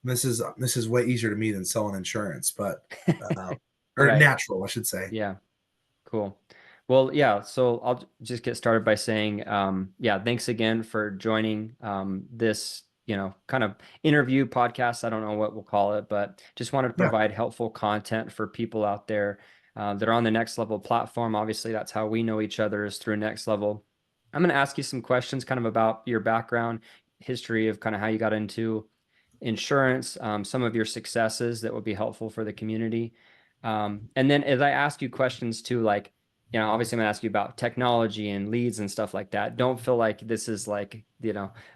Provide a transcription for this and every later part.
This is way easier to me than selling insurance, but uh, or Right. natural, I should say. Yeah. Cool. Well, yeah, so I'll just get started by saying, yeah, thanks again for joining this, kind of interview podcast. I don't know what we'll call it, but just wanted to Yeah, provide helpful content for people out there that are on the Next Level platform. Obviously, that's how we know each other is through Next Level. I'm going to ask you some questions kind of about your background, history of kind of how you got into insurance, some of your successes that would be helpful for the community. And then as I ask you questions too, like, obviously I'm gonna ask you about technology and leads and stuff like that. Don't feel like this is like,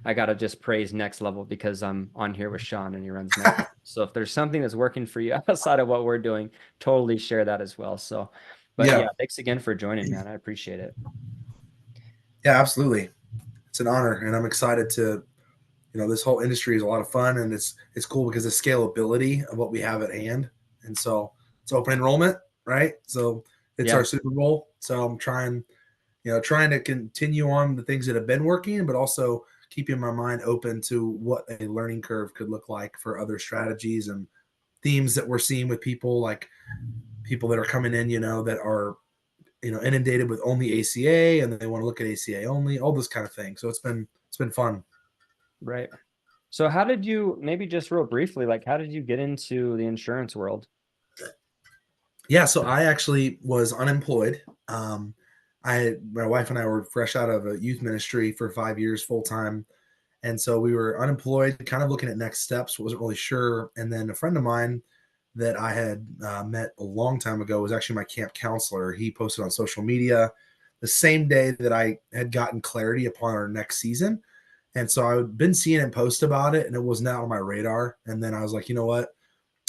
I gotta just praise Next Level because I'm on here with Sean and he runs Next Level. So if there's something that's working for you outside of what we're doing, totally share that as well. So, but yeah, yeah, thanks again for joining, man. I appreciate it. yeah, absolutely. It's an honor, and I'm excited to. This whole industry is a lot of fun, and it's cool because the scalability of what we have at hand. And so it's open enrollment, right? So it's our Yeah. Super Bowl. So I'm trying to continue on the things that have been working, but also keeping my mind open to what a learning curve could look like for other strategies and themes that we're seeing with people, like people that are coming in, that are inundated with only ACA and they want to look at ACA only, all this kind of thing. So it's been fun. Right. So how did you, maybe just real briefly, like how did you get into the insurance world? Yeah, so I actually was unemployed. My wife and I were fresh out of a youth ministry for 5 years full time, and so we were unemployed, kind of looking at next steps. wasn't really sure. And then a friend of mine that I had met a long time ago was actually my camp counselor. He posted on social media the same day that I had gotten clarity upon our next season, and so I'd been seeing him post about it, and it was not on my radar. And then I was like, you know what?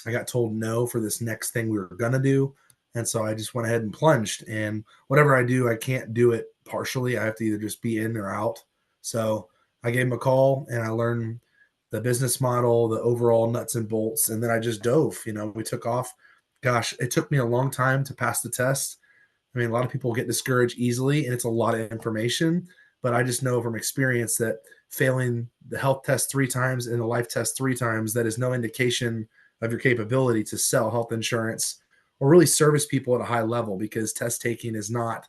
I got told no for this next thing we were gonna do, and so I just went ahead and plunged. And whatever I do, I can't do it partially. I have to either just be in or out. So I gave him a call and I learned the business model, the overall nuts and bolts, and then I just dove. We took off. Gosh, it took me a long time to pass the test. I mean, a lot of people get discouraged easily, and it's a lot of information. But I just know from experience that failing the health test 3 times and the life test 3 times, that is no indication of your capability to sell health insurance or really service people at a high level, because test taking is not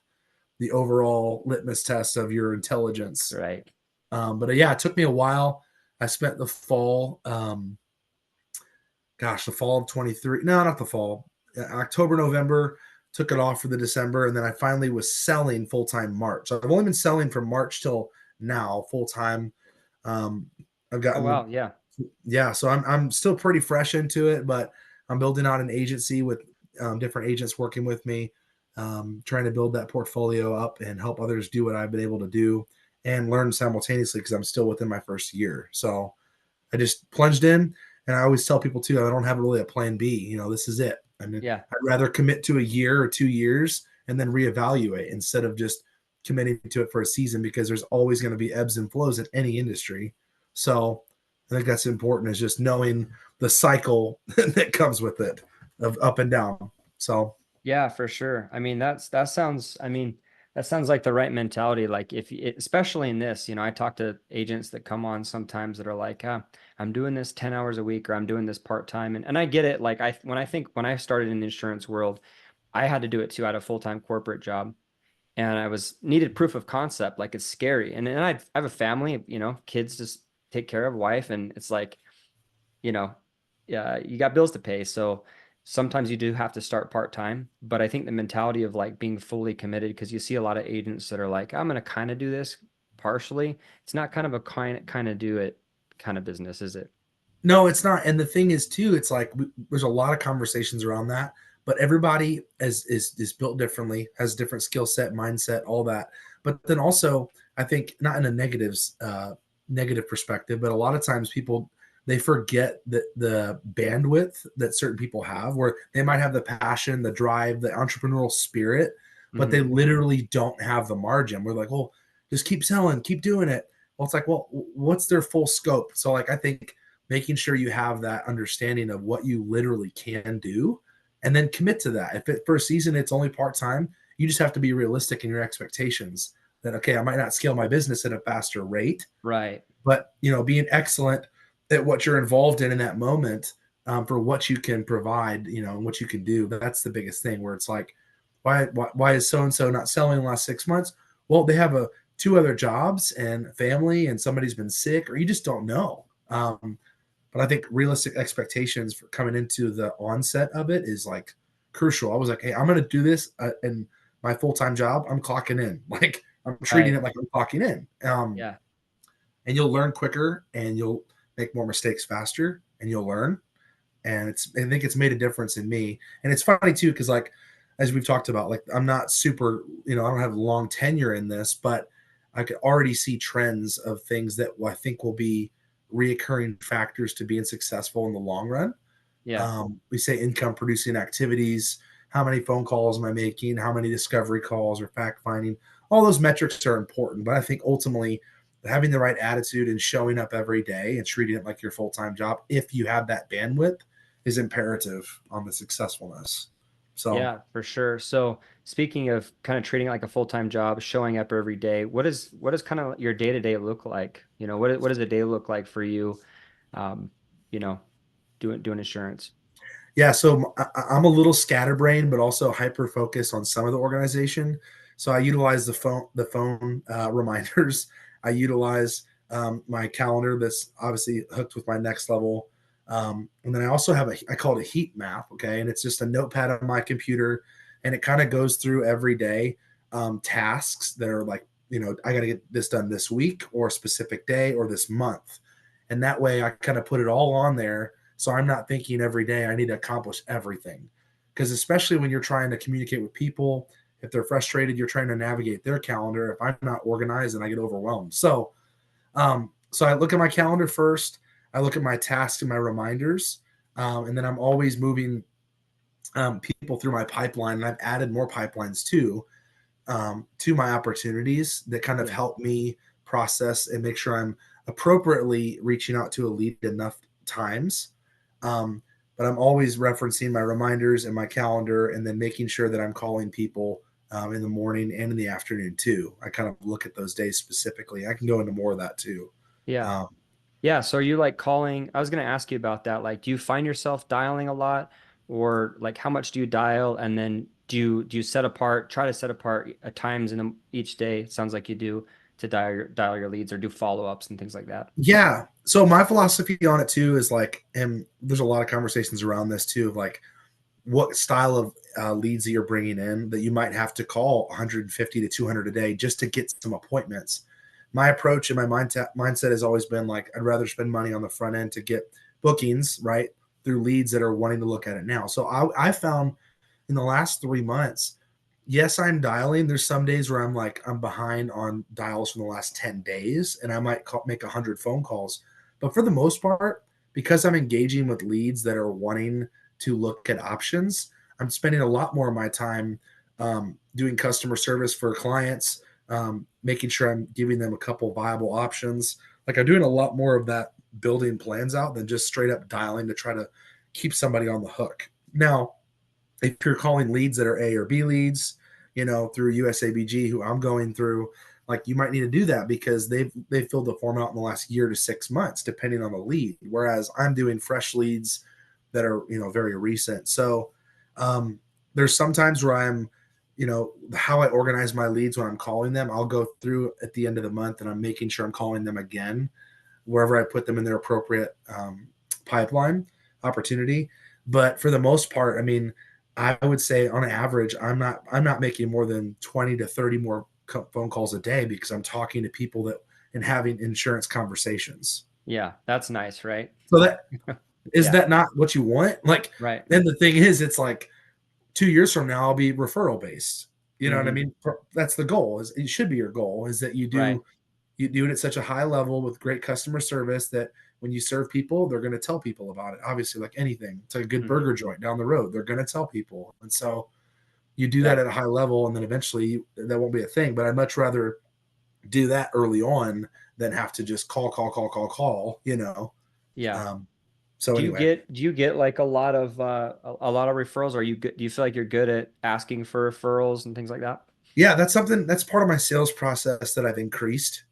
the overall litmus test of your intelligence. Right. But yeah, it took me a while. I spent the fall, the fall of 23. No, not the fall. October, November, took it off for the December. And then I finally was selling full time March. So I've only been selling from March till now full time. Um, I've Oh, gotten, wow. Yeah. yeah, so I'm still pretty fresh into it, but I'm building out an agency with different agents working with me, trying to build that portfolio up and help others do what I've been able to do and learn simultaneously because I'm still within my first year. So I just plunged in, and I always tell people too, I don't have really a plan B. This is it. I mean, Yeah. I'd rather commit to a year or 2 years and then reevaluate instead of just committing to it for a season, because there's always going to be ebbs and flows in any industry. So I think that's important, is just knowing the cycle that comes with it of up and down. So Yeah, for sure. I mean, that sounds like the right mentality. Like especially in this, I talk to agents that come on sometimes that are like, I'm doing this 10 hours a week or I'm doing this part-time. And I get it. Like when I started in the insurance world, I had to do it too. I had a full-time corporate job and I was needed proof of concept. Like it's scary. And I have a family, kids just take care of, wife. And it's like, you know, yeah, you got bills to pay. So sometimes you do have to start part-time. But I think the mentality of like being fully committed, because you see a lot of agents that are like, I'm going to kind of do this partially. It's not kind of a kind of do it kind of business, is it? no, it's not. And the thing is too, it's like there's a lot of conversations around that, but everybody is built differently, has different skill set, mindset, all that. But then also, I think not in a negative perspective, but a lot of times people, they forget the bandwidth that certain people have, where they might have the passion, the drive, the entrepreneurial spirit, but Hmm. they literally don't have the margin. We're like, oh, just keep selling, keep doing it. Well, it's like, well, what's their full scope? So like, I think making sure you have that understanding of what you literally can do and then commit to that. If for a season it's only part-time, you just have to be realistic in your expectations that, okay, I might not scale my business at a faster rate, Right. but being excellent at what you're involved in that moment, for what you can provide, and what you can do. That's the biggest thing where it's like, why is so and so not selling the last 6 months? Well, they have a two other jobs and family, and somebody's been sick, or you just don't know. But I think realistic expectations for coming into the onset of it is like crucial. I was like, hey, I'm going to do this in my full time job. I'm clocking in. Like I'm treating Right. it like I'm clocking in. Yeah. And you'll learn quicker, and you'll make more mistakes faster, and you'll learn. And I think it's made a difference in me. And it's funny too, because like as we've talked about, like I'm not super, I don't have a long tenure in this, but I could already see trends of things that I think will be reoccurring factors to being successful in the long run. Yeah. We say income producing activities. How many phone calls am I making? How many discovery calls or fact finding? All those metrics are important, but I think ultimately having the right attitude and showing up every day and treating it like your full time job, if you have that bandwidth, is imperative on the successfulness. So, Yeah, for sure. So speaking of kind of treating it like a full-time job, showing up every day, what does kind of your day-to-day look like? What does a day look like for you? Um, you know, doing insurance. yeah, so I'm a little scatterbrained, but also hyper focused on some of the organization. So I utilize the phone reminders. I utilize my calendar that's obviously hooked with my NextLevel, and then I also have I call it a heat map. Okay, and it's just a notepad on my computer, and it kind of goes through every day tasks that are like, I got to get this done this week or a specific day or this month, and that way I kind of put it all on there, so I'm not thinking every day I need to accomplish everything. Because especially when you're trying to communicate with people, if they're frustrated, you're trying to navigate their calendar. If I'm not organized, and I get overwhelmed. So I look at my calendar first. I look at my tasks and my reminders, and then I'm always moving people through my pipeline. And I've added more pipelines too, to my opportunities that kind of Yeah. help me process and make sure I'm appropriately reaching out to a lead enough times. Um, but I'm always referencing my reminders and my calendar, and then making sure that I'm calling people in the morning and in the afternoon too. I kind of look at those days specifically. I can go into more of that too. Yeah. Um, Yeah. So are you like calling? I was going to ask you about that. Like, do you find yourself dialing a lot, or like how much do you dial? And then do you try to set apart times in each day? It sounds like you do to dial your leads or do follow-ups and things like that. yeah. So my philosophy on it too is like, and there's a lot of conversations around this too, of like what style of leads that you're bringing in, that you might have to call 150 to 200 a day just to get some appointments. My approach and my mindset has always been like, I'd rather spend money on the front end to get bookings, right, through leads that are wanting to look at it now. So I found in the last 3 months, yes, I'm dialing. There's some days where I'm like, I'm behind on dials from the last 10 days, and I might make 100 phone calls. But for the most part, because I'm engaging with leads that are wanting to look at options, I'm spending a lot more of my time doing customer service for clients, making sure I'm giving them a couple viable options. Like I'm doing a lot more of that, building plans out, than just straight up dialing to try to keep somebody on the hook. Now, if you're calling leads that are A or B leads, through USABG, who I'm going through, like you might need to do that because they've filled the form out in the last year to 6 months, depending on the lead. Whereas I'm doing fresh leads that are very recent. So there's sometimes where I'm, how I organize my leads when I'm calling them. I'll go through at the end of the month, and I'm making sure I'm calling them again wherever I put them in their appropriate pipeline opportunity. But for the most part, I mean, I would say on average, I'm not making more than 20 to 30 more phone calls a day because I'm talking to people that and having insurance conversations. Yeah, that's nice, right? So that is Yeah, that not what you want? Like, right. then the thing is, it's like 2 years from now, I'll be referral based. You know what I Hmm. mean? That's the goal. Is it should be your goal is that Right. you do it at such a high level with great customer service that when you serve people, they're going to tell people about it. Obviously, like anything, it's like a good Hmm. burger joint down the road. They're going to tell people. And so you do Yeah. that at a high level, and then eventually that won't be a thing. But I'd much rather do that early on than have to just call, call, call, call, call. Yeah. Um, so Do you anyway, get like a lot of referrals? Are you good? Do you feel like you're good at asking for referrals and things like that? yeah, that's something that's part of my sales process that I've increased,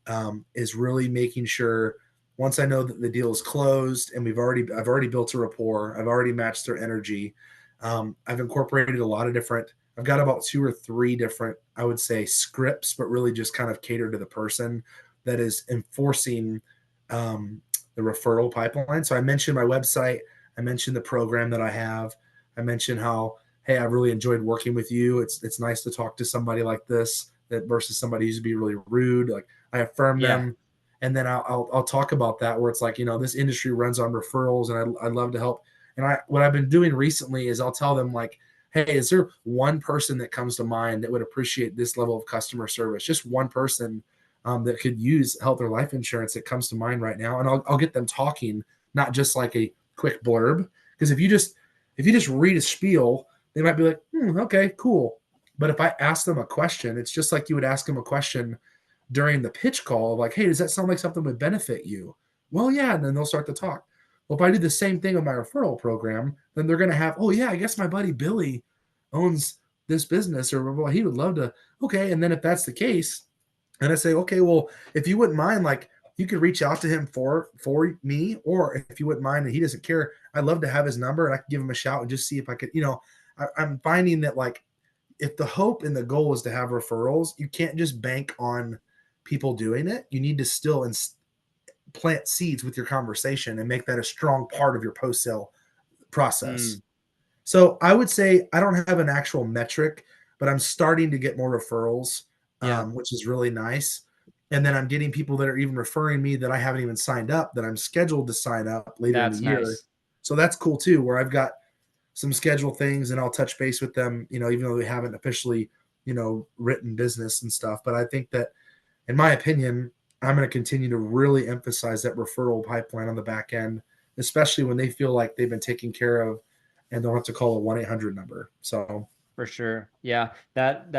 is really making sure Once I know that the deal is closed and I've already built a rapport, I've already matched their energy. I've incorporated a lot of different. I've got about two or three different, I would say, scripts, but really just kind of cater to the person that is enforcing um, the referral pipeline. So I mentioned my website. I mentioned the program that I have. I mentioned how, hey, I've really enjoyed working with you. It's nice to talk to somebody like this that versus somebody who's be really rude. Like I affirm Yeah. them, and then I'll talk about that where it's like, this industry runs on referrals, and I'd love to help. And what I've been doing recently is I'll tell them like, hey, is there one person that comes to mind that would appreciate this level of customer service? Just one person that could use health or life insurance that comes to mind right now, and I'll get them talking, not just like a quick blurb. Because if you just read a spiel, they might be like, okay, cool. But if I ask them a question, it's just like you would ask them a question during the pitch call, like, hey, does that sound like something would benefit you? Well, yeah, and then they'll start to talk. Well, if I do the same thing with my referral program, then they're going to have, oh, yeah, I guess my buddy Billy owns this business, or well, he would love to. Okay. And then if that's the case, and I say, okay, well, if you wouldn't mind, like, you could reach out to him for me, or if you wouldn't mind and he doesn't care, I'd love to have his number and I could give him a shout and just see if I could, I'm finding that like if the hope and the goal is to have referrals, you can't just bank on people doing it. You need to still plant seeds with your conversation and make that a strong part of your post sale process. Mm, So I would say I don't have an actual metric, but I'm starting to get more referrals, yeah. which is really nice. And then I'm getting people that are even referring me that I haven't even signed up that I'm scheduled to sign up later in the That's year. nice. So that's cool too, where I've got some scheduled things and I'll touch base with them, even though we haven't officially, written business and stuff. But I think that, in my opinion, I'm going to continue to really emphasize that referral pipeline on the back end, especially when they feel like they've been taken care of and don't have to call a 1-800 number. So, For sure. Yeah. That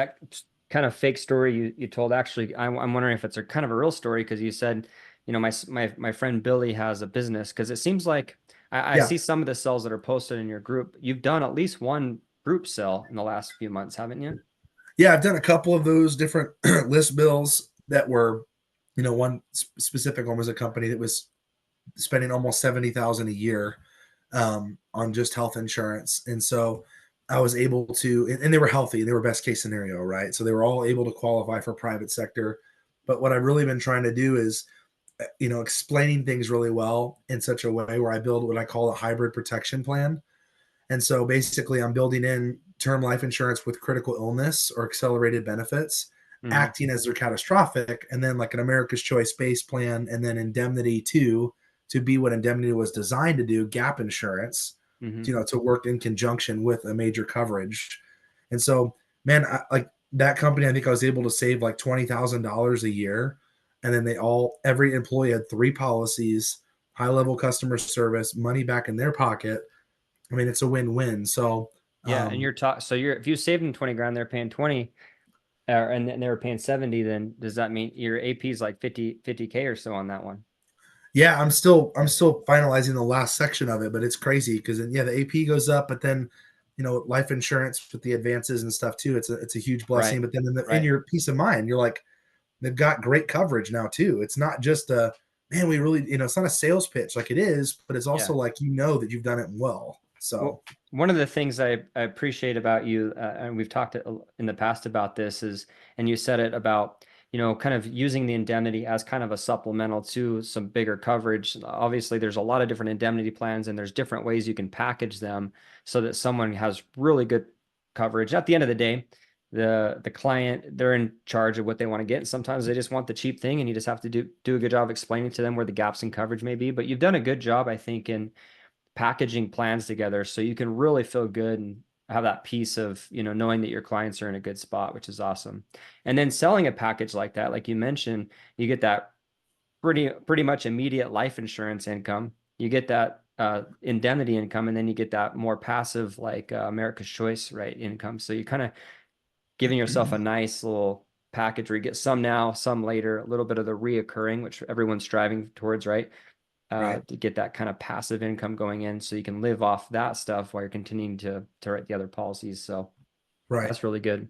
kind of fake story you told, actually, I'm wondering if it's a kind of a real story because you said, my friend Billy has a business, because it seems like I yeah. see some of the cells that are posted in your group. You've done at least one group cell in the last few months, haven't you? Yeah. I've done a couple of those different list bills that were, one specific one was a company that was spending almost 70,000 a year on just health insurance. And so I was able to, and they were healthy, they were best case scenario, right? So they were all able to qualify for private sector. But what I've really been trying to do is, explaining things really well in such a way where I build what I call a hybrid protection plan. And so basically, I'm building in term life insurance with critical illness or accelerated benefits, Hmm. acting as their catastrophic, and then like an America's Choice base plan, and then indemnity too, to be what indemnity was designed to do, gap insurance, Hmm. to work in conjunction with a major coverage. And so, man, like that company, I think I was able to save like $20,000 a year. And then every employee had three policies, high level customer service, money back in their pocket. I mean, it's a win-win. So, Yeah. And so if you saved them 20 grand, they're paying 20, and they were paying 70, then does that mean your AP is like 50K or so on that one? yeah, I'm still finalizing the last section of it, but it's crazy because yeah, the AP goes up, but then life insurance with the advances and stuff too. It's a huge blessing. Right. But then in Right. your peace of mind, you're like, they've got great coverage now too. It's not just a man, we really, it's not a sales pitch like it is, but it's also Yeah. like that you've done it well. So Well, one of the things I appreciate about you, and we've talked in the past about this, is, and you said it about, kind of using the indemnity as kind of a supplemental to some bigger coverage. Obviously, there's a lot of different indemnity plans, and there's different ways you can package them so that someone has really good coverage. At the end of the day, the client, they're in charge of what they want to get. And sometimes they just want the cheap thing, and you just have to do a good job explaining to them where the gaps in coverage may be. But you've done a good job, I think, in packaging plans together so you can really feel good and have that piece of, knowing that your clients are in a good spot, which is awesome. And then selling a package like that, like you mentioned, you get that pretty much immediate life insurance income. You get that indemnity income, and then you get that more passive, like America's Choice, right, income. So you kind of giving yourself a nice little package where you get some now, some later, a little bit of the reoccurring, which everyone's striving towards, right? right, To get that kind of passive income going in, so you can live off that stuff while you're continuing to write the other policies. So right. that's really good.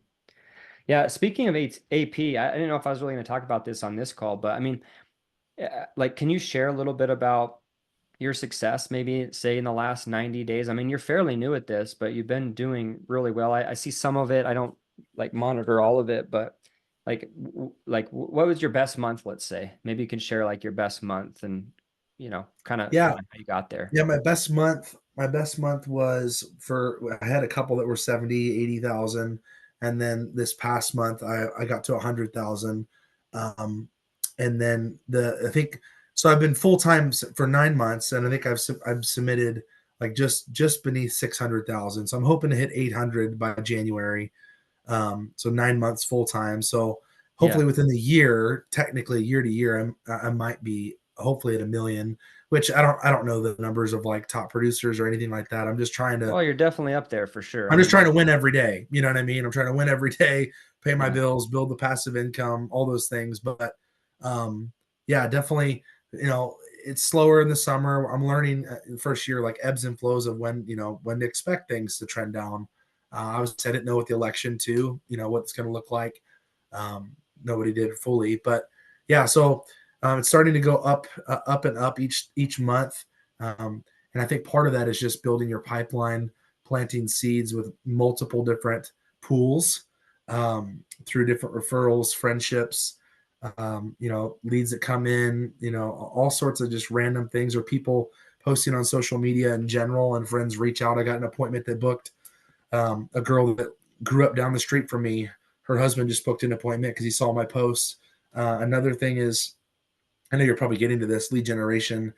Yeah. Speaking of AP, I didn't know if I was really going to talk about this on this call, but I mean, Like, can you share a little bit about your success, maybe say in the last 90 days? I mean, you're fairly new at this, but you've been doing really well. I see some of it. I don't like monitor all of it, but what was your best month, let's say? Maybe you can share like your best month and Yeah, kind of how you got there. yeah, my best month was for I had a couple that were 70, 80,000, and then this past month I got to 100,000. Um and then I think so I've been full time for 9 months, and I think I've submitted like just beneath 600,000. So I'm hoping to hit 800 by January. So 9 months full time. So Yeah. hopefully within the year, technically year to year, I might be hopefully at a million. Which I don't know the numbers of like top producers or anything like that. Well, you're definitely up there for sure. I I'm just mean, trying to win every day. You know what I mean? I'm trying to win every day, pay my yeah. bills, build the passive income, all those things. But yeah, definitely. It's slower in the summer. I'm learning first year like ebbs and flows of when to expect things to trend down. I didn't know with the election too. What it's going to look like. Nobody did fully, but yeah. So it's starting to go up and up each month. And I think part of that is just building your pipeline, planting seeds with multiple different pools through different referrals, friendships, leads that come in, all sorts of just random things, or people posting on social media in general, and friends reach out. I got an appointment that booked a girl that grew up down the street from me. Her husband just booked an appointment because he saw my posts. Another thing is, I know you're probably getting to this lead generation.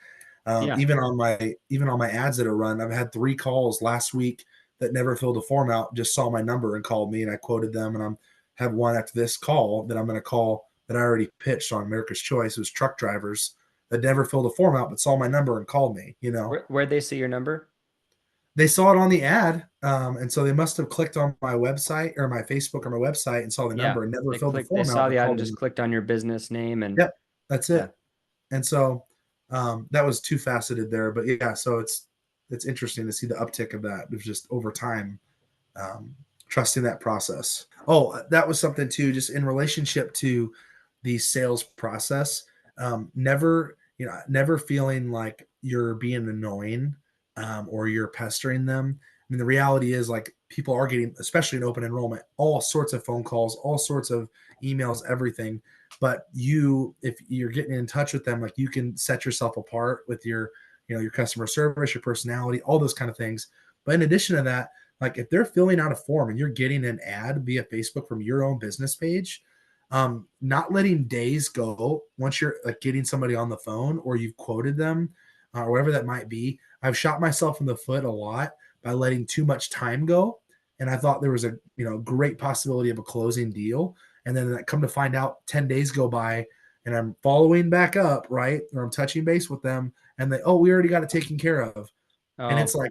Yeah. Even on my ads that are run, I've had 3 calls last week that never filled a form out, just saw my number and called me, and I quoted them. And I'm have one after this call that I'm going to call that I already pitched on America's Choice. It was truck drivers that never filled a form out but saw my number and called me. Where'd they see your number? They saw it on the ad, and so they must have clicked on my website or my Facebook or my website and saw the Yeah. number and never filled the They form out saw but the ad and called just me. clicked on your business name and Yep, that's yeah. it. And so that was two faceted there, but yeah, so it's interesting to see the uptick of that. It was just over time, um, trusting that process. Oh, that was something too, just in relationship to the sales process. Never feeling like you're being annoying or you're pestering them. I mean, the reality is like people are getting, especially in open enrollment, all sorts of phone calls, all sorts of emails, everything. But if you're getting in touch with them, like you can set yourself apart with your customer service, your personality, all those kind of things. But in addition to that, like if they're filling out a form and you're getting an ad via Facebook from your own business page, not letting days go once you're like getting somebody on the phone or you've quoted them or whatever that might be. I've shot myself in the foot a lot by letting too much time go. And I thought there was a great possibility of a closing deal. And then come to find out 10 days go by and I'm following back up, right? Or I'm touching base with them and we already got it taken care of. And Oh, it's like,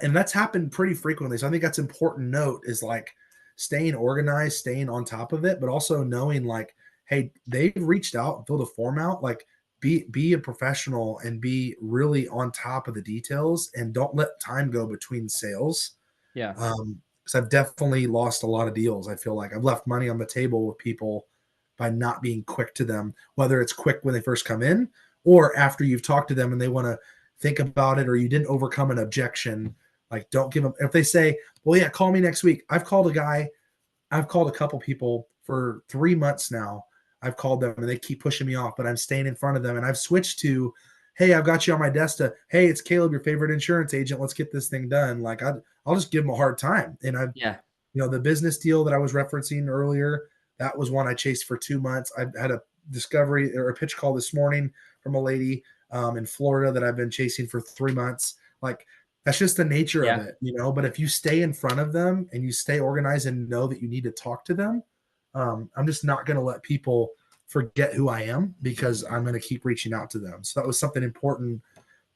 and that's happened pretty frequently. So I think that's important note is like staying organized, staying on top of it, but also knowing like, hey, they've reached out and filled a form out. Like be a professional and be really on top of the details and don't let time go between sales. yeah. Because I've definitely lost a lot of deals. I feel like I've left money on the table with people by not being quick to them, whether it's quick when they first come in or after you've talked to them and they want to think about it or you didn't overcome an objection. Like, don't give them, if they say, well, yeah, call me next week. I've called a couple people for 3 months now. I've called them and they keep pushing me off, but I'm staying in front of them. And I've switched to, hey, I've got you on my desk to, hey, it's Caleb, your favorite insurance agent. Let's get this thing done. Like, I'll just give them a hard time. And Yeah. the business deal that I was referencing earlier, that was one I chased for 2 months. I had a discovery or a pitch call this morning from a lady in Florida that I've been chasing for 3 months. Like, that's just the nature of Yeah. it. But if you stay in front of them and you stay organized and know that you need to talk to them, I'm just not going to let people forget who I am because I'm going to keep reaching out to them. So that was something important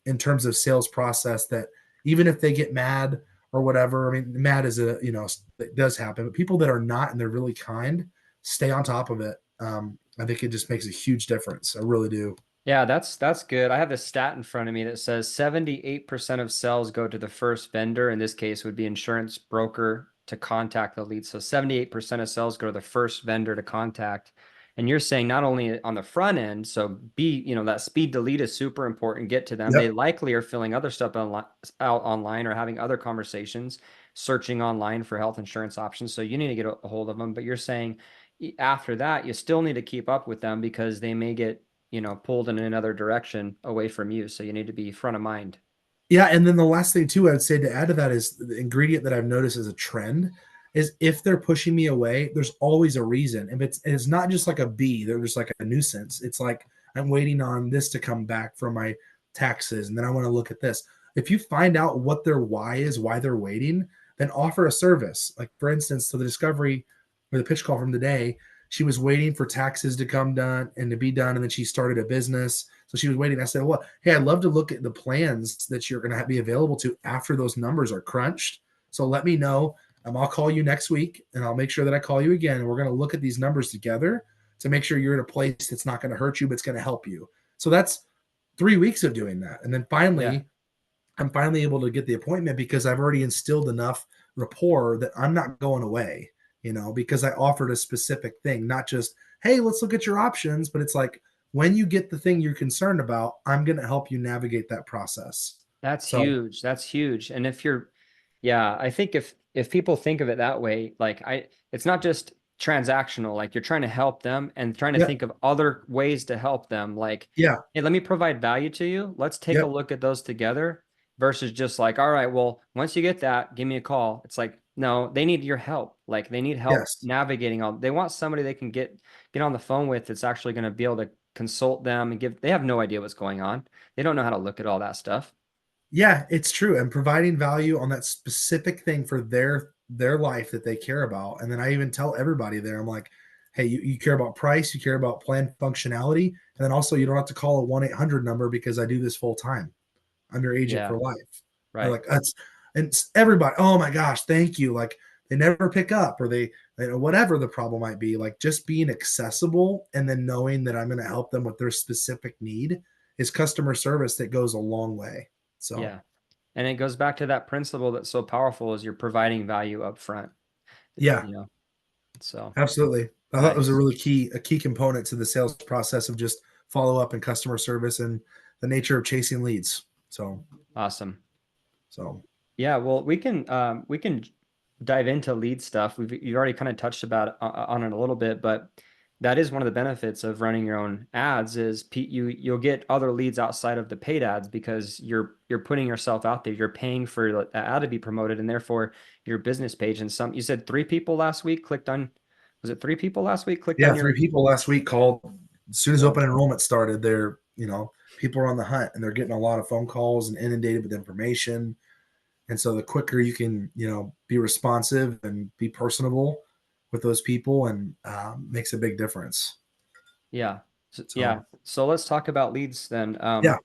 in terms of sales process that even if they get mad or whatever, I mean, mad is it does happen, but people that are not and they're really kind, stay on top of it. I think it just makes a huge difference. I really do. Yeah, that's good. I have this stat in front of me that says 78% of sales go to the first vendor. In this case, would be insurance broker to contact the lead. So 78% of sales go to the first vendor to contact. And you're saying not only on the front end, so that speed to lead is super important. Get to them. They Yep. likely are filling other stuff out online or having other conversations, searching online for health insurance options. So you need to get a hold of them. But you're saying after that, you still need to keep up with them because they may get, pulled in another direction away from you. So you need to be front of mind. Yeah, and then the last thing too, I would say to add to that is the ingredient that I've noticed as a trend is if they're pushing me away, there's always a reason. If it's not just like a bee, they're just like a nuisance. It's like I'm waiting on this to come back from my taxes, and then I want to look at this. If you find out what their why is, why they're waiting, then offer a service. Like for instance, so the discovery or the pitch call from today, she was waiting for taxes to come done and to be done, and then she started a business. So she was waiting. I said, well, hey, I'd love to look at the plans that you're going to be available to after those numbers are crunched. So let me know. I'll call you next week and I'll make sure that I call you again. And we're going to look at these numbers together to make sure you're in a place that's not going to hurt you, but it's going to help you. So that's 3 weeks of doing that. And then Yeah. finally, I'm finally able to get the appointment because I've already instilled enough rapport that I'm not going away, because I offered a specific thing, not just, hey, let's look at your options, but it's like, when you get the thing you're concerned about, I'm going to help you navigate that process. That's So, huge. That's huge. And yeah, I think if people think of it that way, it's not just transactional, like you're trying to help them and trying to yeah, think of other ways to help them. Like, yeah, hey, let me provide value to you. Let's take a yep, look at those together versus just like, all right, well, once you get that, give me a call. It's like, no, they need your help. Like they need help yes. navigating all. They want somebody they can get on the phone with that's actually going to be able to consult them and they have no idea what's going on. They don't know how to look at all that stuff. Yeah, it's true. And providing value on that specific thing for their life that they care about. And then I even tell everybody there, I'm like, hey, you care about price, you care about plan functionality, and then also you don't have to call a 1-800 number because I do this full time. I'm your agent Yeah, for life. They're right. like, that's and everybody, oh my gosh, thank you. Like they never pick up or whatever the problem might be, like just being accessible and then knowing that I'm going to help them with their specific need is customer service that goes a long way. So Yeah. And it goes back to that principle that's so powerful is you're providing value up front, yeah, you know. So absolutely. I thought it was nice. a key component to the sales process of just follow up and customer service and the nature of chasing leads. Awesome. So Yeah, well, we can dive into lead stuff. You've already kind of touched about on it a little bit, but that is one of the benefits of running your own ads is you'll get other leads outside of the paid ads because you're putting yourself out there. You're paying for the ad to be promoted, and therefore your business page. And you said 3 people last week clicked on. Was it 3 people last week clicked yeah, on 3 people last week called as soon as so open enrollment started. People are on the hunt and they're getting a lot of phone calls and inundated with information. And so the quicker you can, be responsive and be personable with those people and makes a big difference. yeah. Yeah. So So let's talk about leads then. yeah,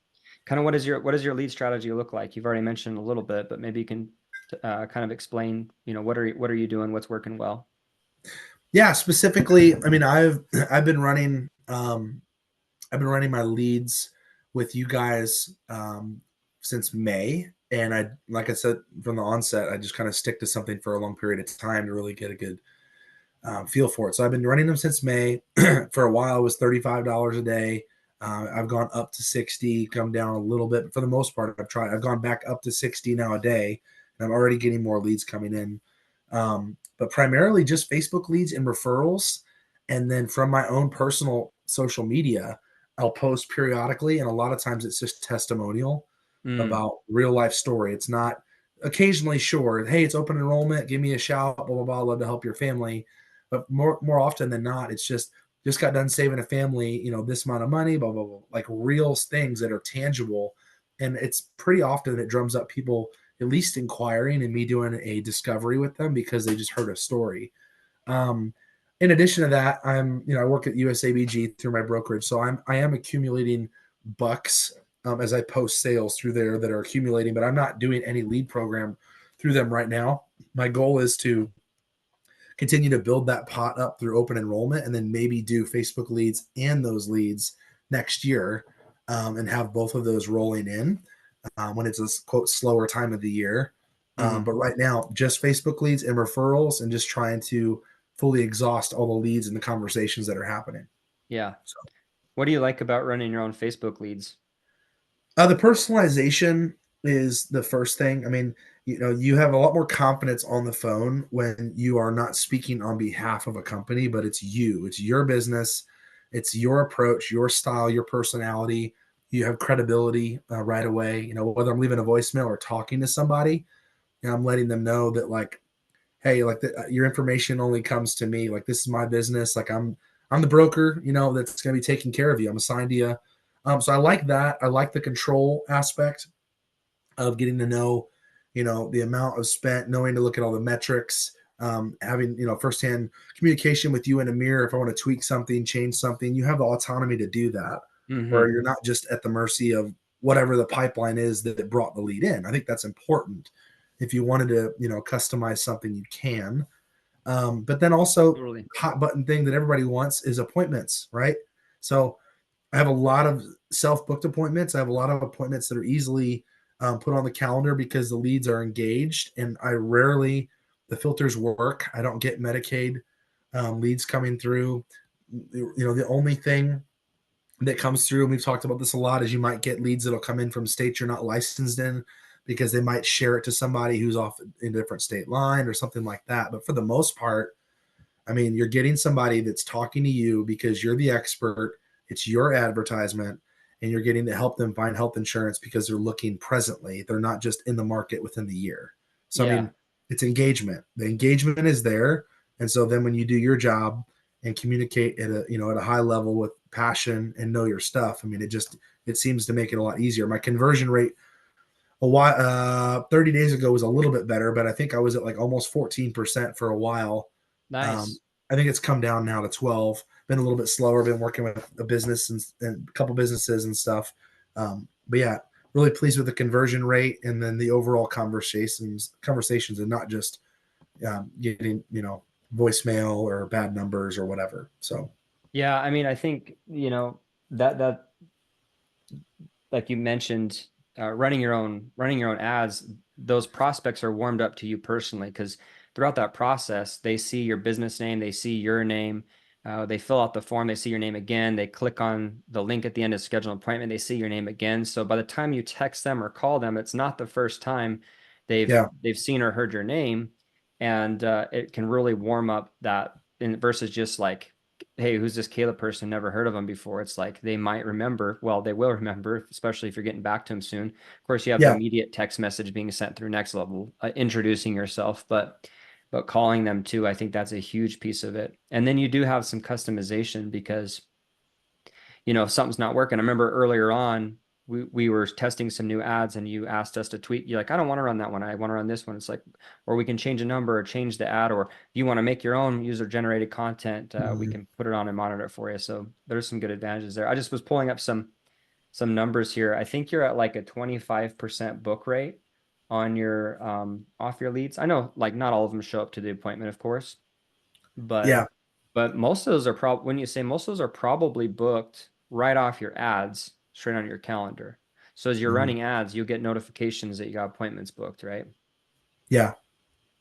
Kind of what does your lead strategy look like? You've already mentioned a little bit, but maybe you can kind of explain, what are you doing? What's working well? yeah. Specifically, I mean, I've been running my leads with you guys since May, and like I said from the onset, I just kind of stick to something for a long period of time to really get a good feel for it. So I've been running them since May. For a while, it was $35 a day. I've gone up to 60, come down a little bit, but for the most part, I've gone back up to 60 now a day, and I'm already getting more leads coming in. But primarily just Facebook leads and referrals. And then from my own personal social media, I'll post periodically. And a lot of times it's just testimonial Mm, about real life story. It's not occasionally, sure, hey, it's open enrollment, give me a shout, blah, blah, blah, love to help your family. But more often than not, it's just got done saving a family, this amount of money, blah, blah, blah, like real things that are tangible. And it's pretty often it drums up people at least inquiring and me doing a discovery with them because they just heard a story. Um, in addition to that, I work at USABG through my brokerage, so I am accumulating bucks as I post sales through there that are accumulating, but I'm not doing any lead program through them right now. My goal is to continue to build that pot up through open enrollment and then maybe do Facebook leads and those leads next year, and have both of those rolling in when it's a quote slower time of the year. hmm. But right now, just Facebook leads and referrals and just trying to fully exhaust all the leads and the conversations that are happening. Yeah. What do you like about running your own Facebook leads? The personalization is the first thing. I mean, you have a lot more confidence on the phone when you are not speaking on behalf of a company, but it's you, it's your business, it's your approach, your style, your personality. You have credibility right away. Whether I'm leaving a voicemail or talking to somebody, I'm letting them know that, like, hey, like, your information only comes to me. Like, this is my business. Like, I'm the broker, that's going to be taking care of you. I'm assigned to you. So I like that. I like the control aspect of getting to know, the amount of spent, knowing to look at all the metrics, having, firsthand communication with you in a mirror. If I want to tweak something, change something, you have the autonomy to do that, where Mm-hmm. you're not just at the mercy of whatever the pipeline is that brought the lead in. I think that's important. If you wanted to, customize something, you can. But then also, Totally. hot button thing that everybody wants is appointments, right? So I have a lot of self booked appointments. I have a lot of appointments that are easily put on the calendar because the leads are engaged, and the filters work. I don't get Medicaid leads coming through. The only thing that comes through, and we've talked about this a lot, is you might get leads that'll come in from states you're not licensed in because they might share it to somebody who's off in a different state line or something like that. But for the most part, I mean, you're getting somebody that's talking to you because you're the expert, it's your advertisement, and you're getting to help them find health insurance because they're looking presently. They're not just in the market within the year. So, I Yeah. mean, it's engagement. The engagement is there. And so then when you do your job and communicate at a high level with passion and know your stuff, I mean, it seems to make it a lot easier. My conversion rate 30 days ago was a little bit better, but I think I was at like almost 14% for a while. um, Nice. I think it's come down now to 12. Been a little bit slower. Been working with a business and a couple businesses and stuff. But yeah, really pleased with the conversion rate and then the overall conversations, and not just getting voicemail or bad numbers or whatever. So Yeah, I mean, I think, that like you mentioned, running your own ads, those prospects are warmed up to you personally because throughout that process, they see your business name, they see your name, they fill out the form, they see your name again, they click on the link at the end to schedule an appointment, they see your name again. So by the time you text them or call them, it's not the first time yeah, they've seen or heard your name, and it can really warm up that versus just like, hey, who's this Caleb person? Never heard of them before. It's like they might remember. Well, they will remember, especially if you're getting back to them soon. Of course, you have the yeah, immediate text message being sent through NextLevel, introducing yourself, but calling them too, I think that's a huge piece of it. And then you do have some customization because if something's not working. I remember earlier on, we were testing some new ads and you asked us to tweet. You're like, I don't want to run that one. I want to run this one. It's like, or we can change a number or change the ad, or if you want to make your own user generated content, we mhm, can put it on and monitor it for you. So there's some good advantages there. I just was pulling up some numbers here. I think you're at like a 25% book rate on your off your leads. I know like not all of them show up to the appointment, of course, but yeah, most of those are probably when you say most of those are probably booked right off your ads, straight on your calendar. So as you're mhm, running ads, you'll get notifications that you got appointments booked, right? yeah,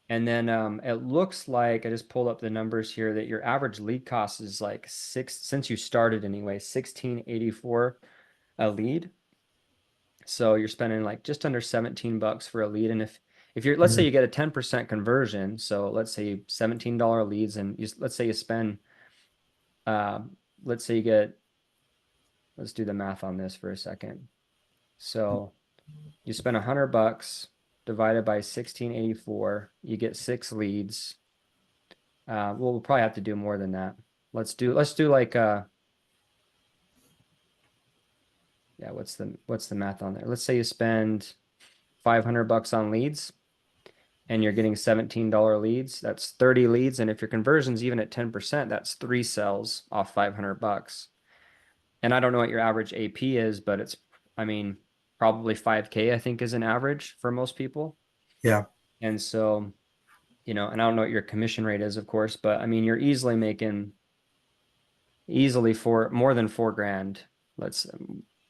And then it looks like I just pulled up the numbers here that your average lead cost is like since you started anyway, 1684 a lead. So you're spending like just under 17 bucks for a lead. And if you're let's say mhm, you get a 10% conversion, so let's say $17 leads, and let's say you spend let's say you get, let's do the math on this for a second. So you spend 100 bucks divided by 1684, you get 6 leads. Well, we'll probably have to do more than that. Let's do like yeah, what's the math on there? Let's say you spend 500 bucks on leads and you're getting $17 leads. That's 30 leads, and if your conversion's even at 10%, that's 3 sales off 500 bucks. And I don't know what your average AP is, but I mean, probably 5K, I think, is an average for most people. yeah, And so, and I don't know what your commission rate is, of course, but I mean, you're easily making easily for more than 4 grand. Let's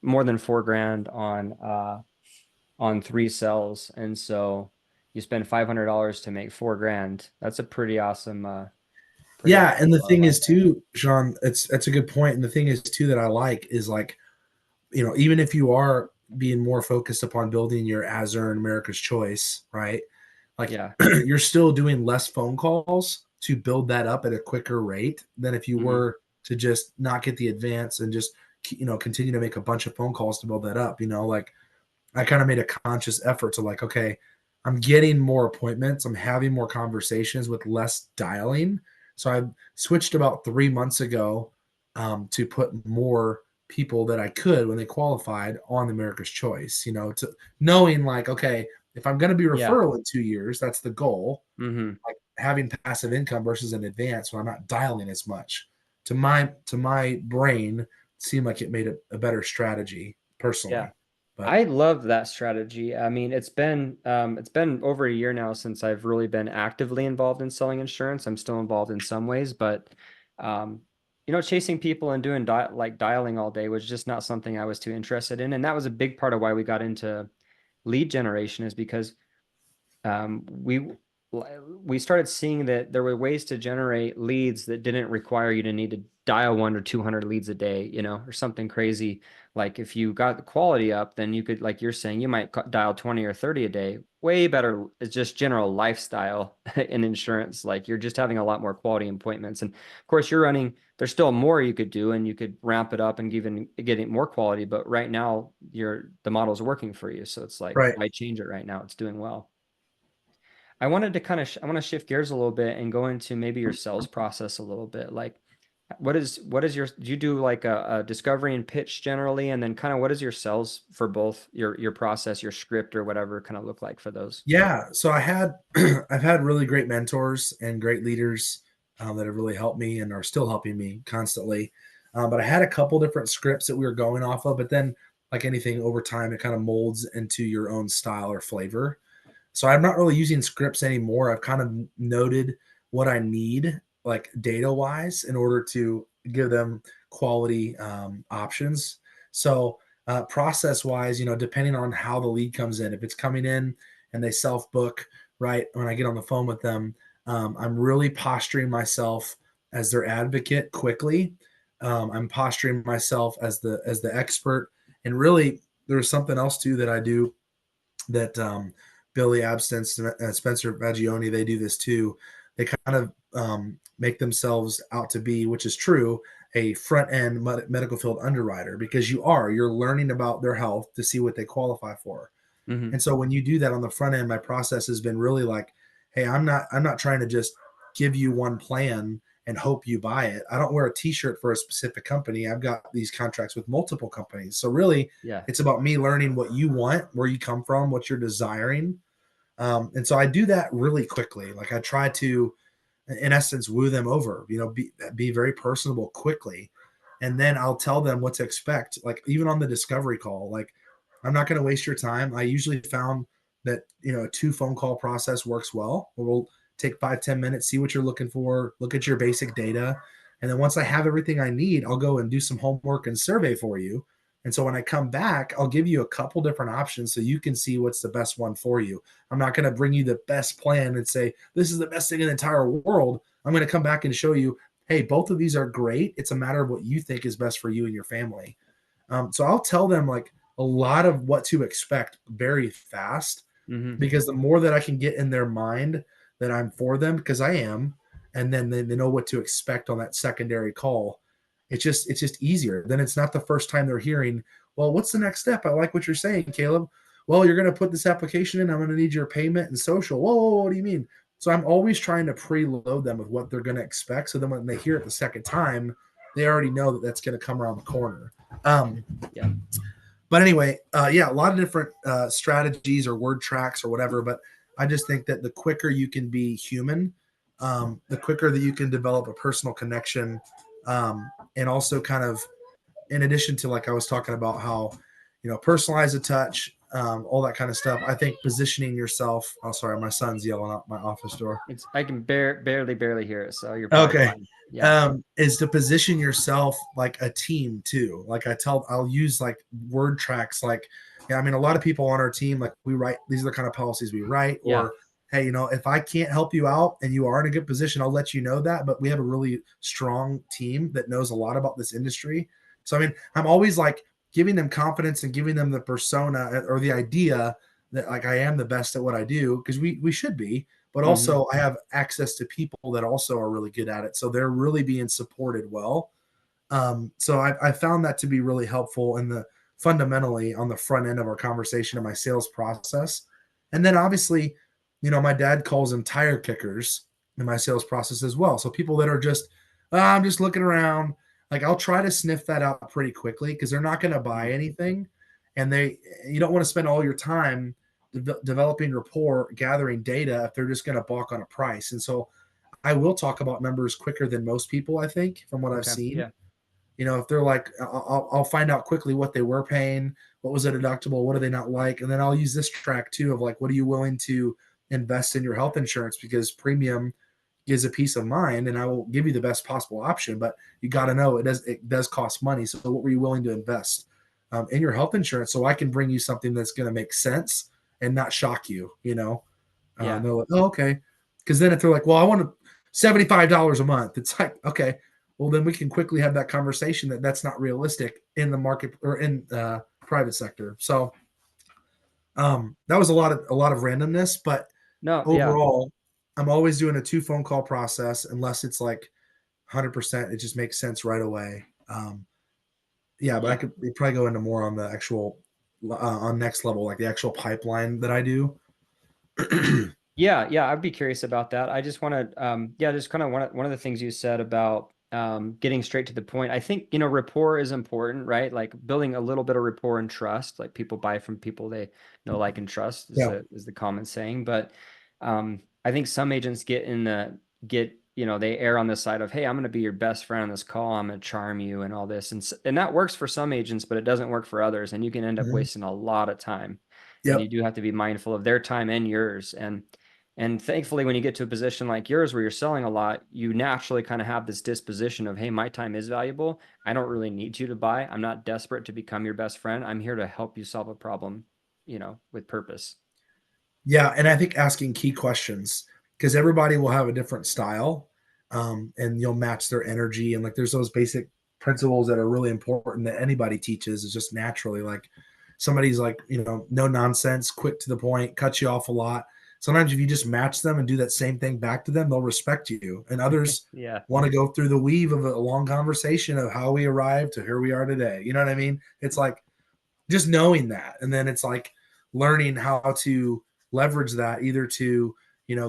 More than 4 grand on 3 sales. And so you spend $500 to make 4 grand. That's a pretty Yeah, and the well, I thing like is that. too, Sean, it's a good point. And the thing is too that I like is like, even if you are being more focused upon building your as earned America's Choice, right? Like Yeah. you're still doing less phone calls to build that up at a quicker rate than if you Hmm. were to just not get the advance and just continue to make a bunch of phone calls to build that up. Like I kind of made a conscious effort to like, okay, I'm getting more appointments. I'm having more conversations with less dialing. So I switched about 3 months ago to put more people that I could when they qualified on the America's Choice, to knowing like, okay, if I'm going to be Yeah. referral in 2 years, that's the goal. Hmm. Like having passive income versus an advance when I'm not dialing as much. To my brain, seemed like it made a better strategy Yeah. personally. But I love that strategy. I mean, it's been over a year now since I've really been actively involved in selling insurance. I'm still involved in some ways, but um, chasing people and doing like dialing all day was just not something I was too interested in. And that was a big part of why we got into lead generation, is because we started seeing that there were ways to generate leads that didn't require you to need to dial 1 or 200 leads a day, or something crazy. Like if you got the quality up, then you could, like you're saying, you might dial 20 or 30 a day. Way better. It's just general lifestyle in insurance. Like you're just having a lot more quality appointments. And of course, there's still more you could do, and you could ramp it up and even getting more quality. But right now, the model's working for you. So it's like, right. why change it right now? It's doing well. I wanted to I want to shift gears a little bit and go into maybe your sales process a little bit. Like, what is your, do you do like a discovery and pitch generally, and then kind of what is your sales for both your process, your script, or whatever kind of look like for those? Yeah, so I've had really great mentors and great leaders that have really helped me and are still helping me constantly. But I had a couple different scripts that we were going off of, but then like anything over time, it kind of molds into your own style or flavor. So I'm not really using scripts anymore. I've kind of noted what I need, like data wise, in order to give them quality options. So process wise, depending on how the lead comes in, if it's coming in and they self book, right, when I get on the phone with them, I'm really posturing myself as their advocate quickly. I'm posturing myself as the expert, and really there's something else too that I do that Billy Abstinence and Spencer Maggioni, they do this too. They kind of make themselves out to be, which is true, a front end medical field underwriter, because you're learning about their health to see what they qualify for. Hmm. And so when you do that on the front end, my process has been really like, hey, I'm not trying to just give you one plan and hope you buy it. I don't wear a t-shirt for a specific company. I've got these contracts with multiple companies. So really Yeah. it's about me learning what you want, where you come from, what you're desiring. And so I do that really quickly. Like I try to, in essence, woo them over, be very personable quickly. And then I'll tell them what to expect. Like even on the discovery call, like I'm not going to waste your time. I usually found that, a 2 phone call process works well. We'll take 5-10 minutes, see what you're looking for, look at your basic data. And then once I have everything I need, I'll go and do some homework and survey for you. And so when I come back, I'll give you a couple different options so you can see what's the best one for you. I'm not going to bring you the best plan and say, this is the best thing in the entire world. I'm going to come back and show you, hey, both of these are great. It's a matter of what you think is best for you and your family. So I'll tell them like a lot of what to expect very fast, Hmm. because the more that I can get in their mind that I'm for them, because I am, and then they know what to expect on that secondary call. It's just easier. Then it's not the first time they're hearing, well, what's the next step? I like what you're saying, Caleb. Well, you're going to put this application in. I'm going to need your payment and social. Whoa, whoa, whoa, what do you mean? So I'm always trying to preload them with what they're going to expect. So then when they hear it the second time, they already know that that's going to come around the corner. Um, Yeah. but anyway, yeah, a lot of different strategies or word tracks or whatever. But I just think that the quicker you can be human, the quicker that you can develop a personal connection, and also kind of, in addition to like I was talking about how, personalize a touch, all that kind of stuff. I think positioning yourself. Oh, sorry, my son's yelling out my office door. I can barely hear it, so you're probably Okay. fine. Yeah. Is to position yourself like a team too. Like I'll use like word tracks. Like, yeah, I mean, a lot of people on our team, like we write, these are the kind of policies we write, Yeah. or hey, if I can't help you out and you are in a good position, I'll let you know that. But we have a really strong team that knows a lot about this industry. So, I mean, I'm always like giving them confidence and giving them the persona or the idea that like I am the best at what I do, because we should be, but Hmm. also I have access to people that also are really good at it. So they're really being supported well. So I found that to be really helpful in the fundamentally on the front end of our conversation of my sales process. And then obviously, my dad calls them tire kickers in my sales process as well. So people that are just, I'm just looking around, like I'll try to sniff that out pretty quickly because they're not going to buy anything. And you don't want to spend all your time developing rapport, gathering data if they're just going to balk on a price. And so I will talk about numbers quicker than most people, I think, from what I've Okay. seen. Yeah. If they're like, I'll find out quickly what they were paying, what was a deductible, what do they not like, and then I'll use this track too of like, what are you willing to invest in your health insurance, because premium gives a peace of mind, and I will give you the best possible option, but you got to know it does cost money. So what were you willing to invest in your health insurance, so I can bring you something that's going to make sense and not shock you. Yeah. They're like, oh, okay, because then if they're like, well, I want $75 a month, it's like, okay, well then we can quickly have that conversation that that's not realistic in the market or in private sector. So that was a lot of randomness, but No. Yeah. overall, I'm always doing a 2 phone call process unless it's like 100%. It just makes sense right away. Yeah, but I Yeah. could probably go into more on the actual on next level, like the actual pipeline that I do. Yeah, yeah, I'd be curious about that. I just want to, yeah, just kind of one of the things you said about getting straight to the point. I think, rapport is important, right? Like building a little bit of rapport and trust. Like people buy from people they know, like, and trust is Yeah. the common saying. But I think some agents they err on the side of, hey, I'm going to be your best friend on this call. I'm going to charm you and all this, and that works for some agents, but it doesn't work for others, and you can end up Mhm. wasting a lot of time. And you Yep. do have to be mindful of their time and yours. And thankfully, when you get to a position like yours where you're selling a lot, you naturally kind of have this disposition of, hey, my time is valuable. I don't really need you to buy. I'm not desperate to become your best friend. I'm here to help you solve a problem, with purpose. Yeah, and I think asking key questions, because everybody will have a different style, and you'll match their energy. And like, there's those basic principles that are really important that anybody teaches. Is just naturally like somebody's like, no nonsense, quick to the point, cut you off a lot. Sometimes if you just match them and do that same thing back to them, they'll respect you. And others Yeah. want to go through the weave of a long conversation of how we arrived to here we are today. You know what I mean? It's like just knowing that, and then it's like learning how to leverage that either to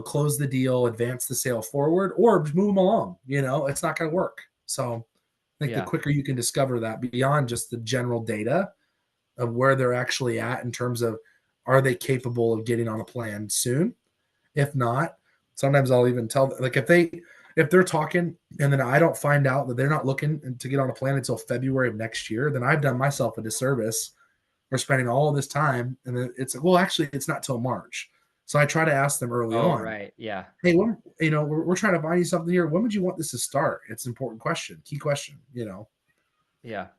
close the deal, advance the sale forward, or just move them along. It's not going to work. So I think the Yeah. quicker you can discover that beyond just the general data of where they're actually at in terms of, are they capable of getting on a plan soon? If not, sometimes I'll even tell them, like, if they're talking and then I don't find out that they're not looking to get on a plan until February of next year, then I've done myself a disservice. We're spending all this time, and then it's like, well, actually, it's not till March. So I try to ask them early Oh, on, right. Yeah. hey, when we're trying to find you something here. When would you want this to start? It's an important question, key question. Yeah.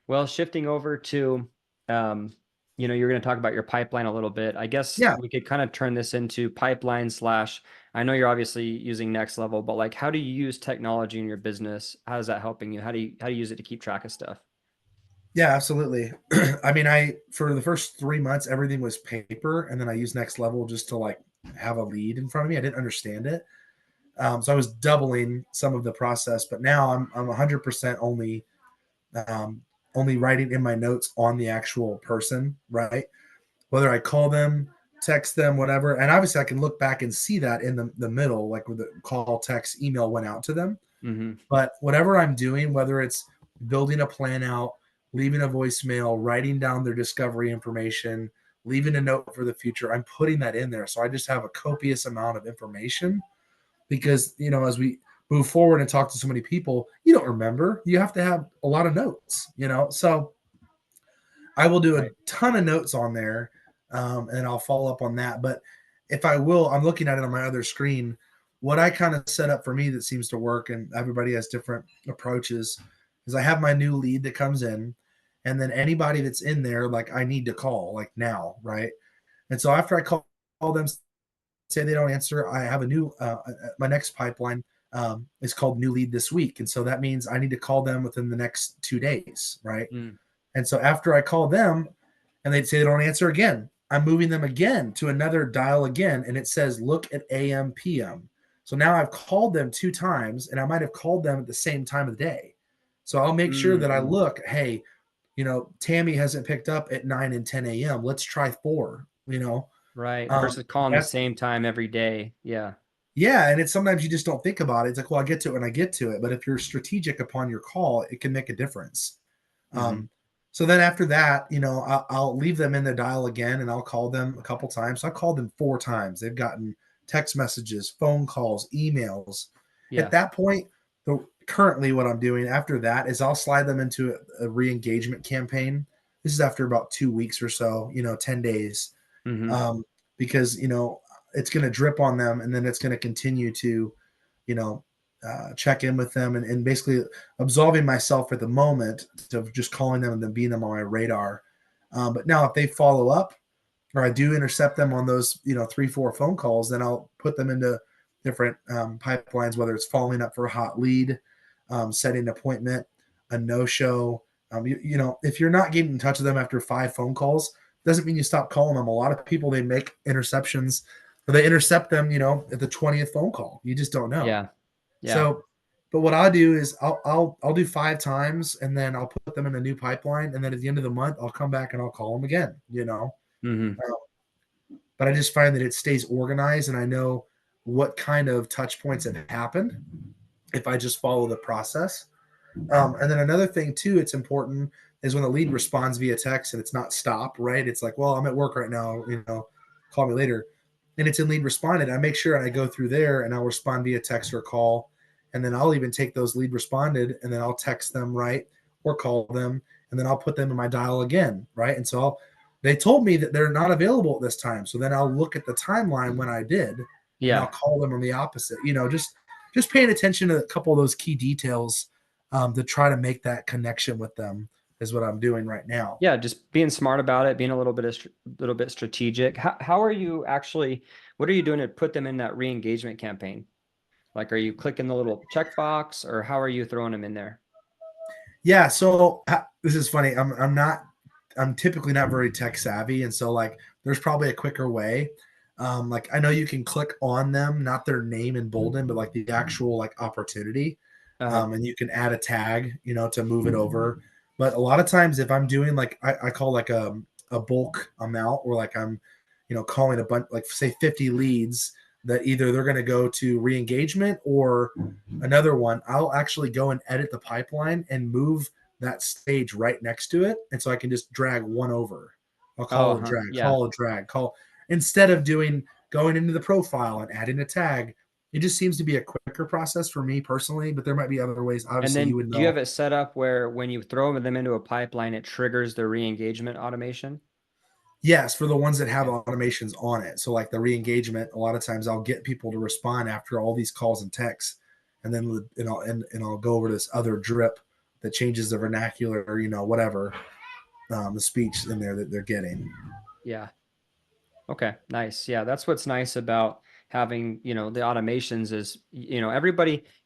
Well, shifting over to, um, you're going to talk about your pipeline a little bit. I guess Yeah, we could kind of turn this into pipeline slash. I know you're obviously using Next Level, but like, how do you use technology in your business? How is that helping you? How do you use it to keep track of stuff? yeah, absolutely. I mean, I for the first 3 months, everything was paper, and then I used Next Level just to like have a lead in front of me. I didn't understand it, so I was doubling some of the process. But now I'm 100% um, only writing in my notes on the actual person, right? Whether I call them, text them, whatever. And obviously I can look back and see that in the middle, like where the call, text, email went out to them. Hmm. But whatever I'm doing, whether it's building a plan out, leaving a voicemail, writing down their discovery information, leaving a note for the future, I'm putting that in there. So I just have a copious amount of information because, as we move forward and talk to so many people, you don't remember. You have to have a lot of notes. So I will do a Right. ton of notes on there, and I'll follow up on that. But if I will, I'm looking at it on my other screen. What I kind of set up for me that seems to work, and everybody has different approaches, is I have my new lead that comes in, and then anybody that's in there, like I need to call, like now, right? And so after I call them, say they don't answer, I have a new my next pipeline is called new lead this week, and so that means I need to call them within the next 2 days, right? Mm. And so after I call them and they say they don't answer again, I'm moving them again to another dial again, and it says look at AM PM. So now I've called them 2 times, and I might have called them at the same time of the day. So I'll make sure that I Mm. look, hey, Tammy hasn't picked up at 9 and 10 a.m. Let's try 4. Right. Um, Versus calling the that's same time every day. Yeah. Yeah, and it's sometimes you just don't think about it. It's like, well, I get to it when I get to it. But if you're strategic upon your call, it can make a difference. Mm-hmm. So then after that, I'll leave them in the dial again, and I'll call them a couple times. So I called them 4 times. They've gotten text messages, phone calls, emails. At Yeah. that point, currently what I'm doing after that is I'll slide them into a re-engagement campaign. This is after about 2 weeks or so, 10 days, Mm-hmm. um, because it's going to drip on them, and then it's going to continue to you know check in with them, and basically absolving myself at the moment of just calling them and then being them on my radar. But now if they follow up, or I do intercept them on those 3-4 phone calls, then I'll put them into different pipelines, whether it's following up for a hot lead, setting an appointment, a no-show. If you're not getting in touch with them after 5 phone calls, doesn't mean you stop calling them. A lot of people, they make interceptions, or they intercept them at the 20th phone call. You just don't know. Yeah. Yeah. So, but what I'll do is I'll do 5 times, and then I'll put them in a new pipeline, and then at the end of the month I'll come back and I'll call them again. Mm-hmm. But I just find that it stays organized, and I know what kind of touch points have happened if I just follow the process. And then another thing too, it's important, is when the lead responds via text and it's not stop, right? It's like, well, I'm at work right now, call me later. And it's in lead responded. I make sure and I go through there and I'll respond via text or call. And then I'll even take those lead responded and then I'll text them, right? Or call them, and then I'll put them in my dial again, right? And so they told me that they're not available at this time. So then I'll look at the timeline when I did, and I'll Yeah. call them on the opposite, just paying attention to a couple of those key details, to try to make that connection with them is what I'm doing right now. Yeah, just being smart about it, being a little bit strategic. How are you actually, what are you doing to put them in that re-engagement campaign? Like, are you clicking the little checkbox, or how are you throwing them in there? Yeah. So this is funny. I'm typically not very tech savvy. And so like, there's probably a quicker way. Like I know you can click on them, not their name in bolden, but like the actual like opportunity. Uh-huh. And you can add a tag, to move it over. But a lot of times if I'm doing like, I call like a bulk amount, or like I'm, calling a bunch, like say 50 leads, that either they're going to go to re-engagement or another one, I'll actually go and edit the pipeline and move that stage right next to it. And so I can just drag one over. I'll Oh, call it a uh-huh. drag, Yeah. call a drag, call, instead of going into the profile and adding a tag. It just seems to be a quicker process for me personally, but there might be other ways. And Obviously, you then would do you have know. it set up where when you throw them into a pipeline, it triggers the re-engagement automation? Yes, for the ones that have Okay. automations on it. So like the re-engagement, a lot of times I'll get people to respond after all these calls and texts, and then I'll go over this other drip that changes the vernacular, whatever, the speech in there that they're getting. Yeah. Okay, nice. Yeah, that's what's nice about having, the automations is,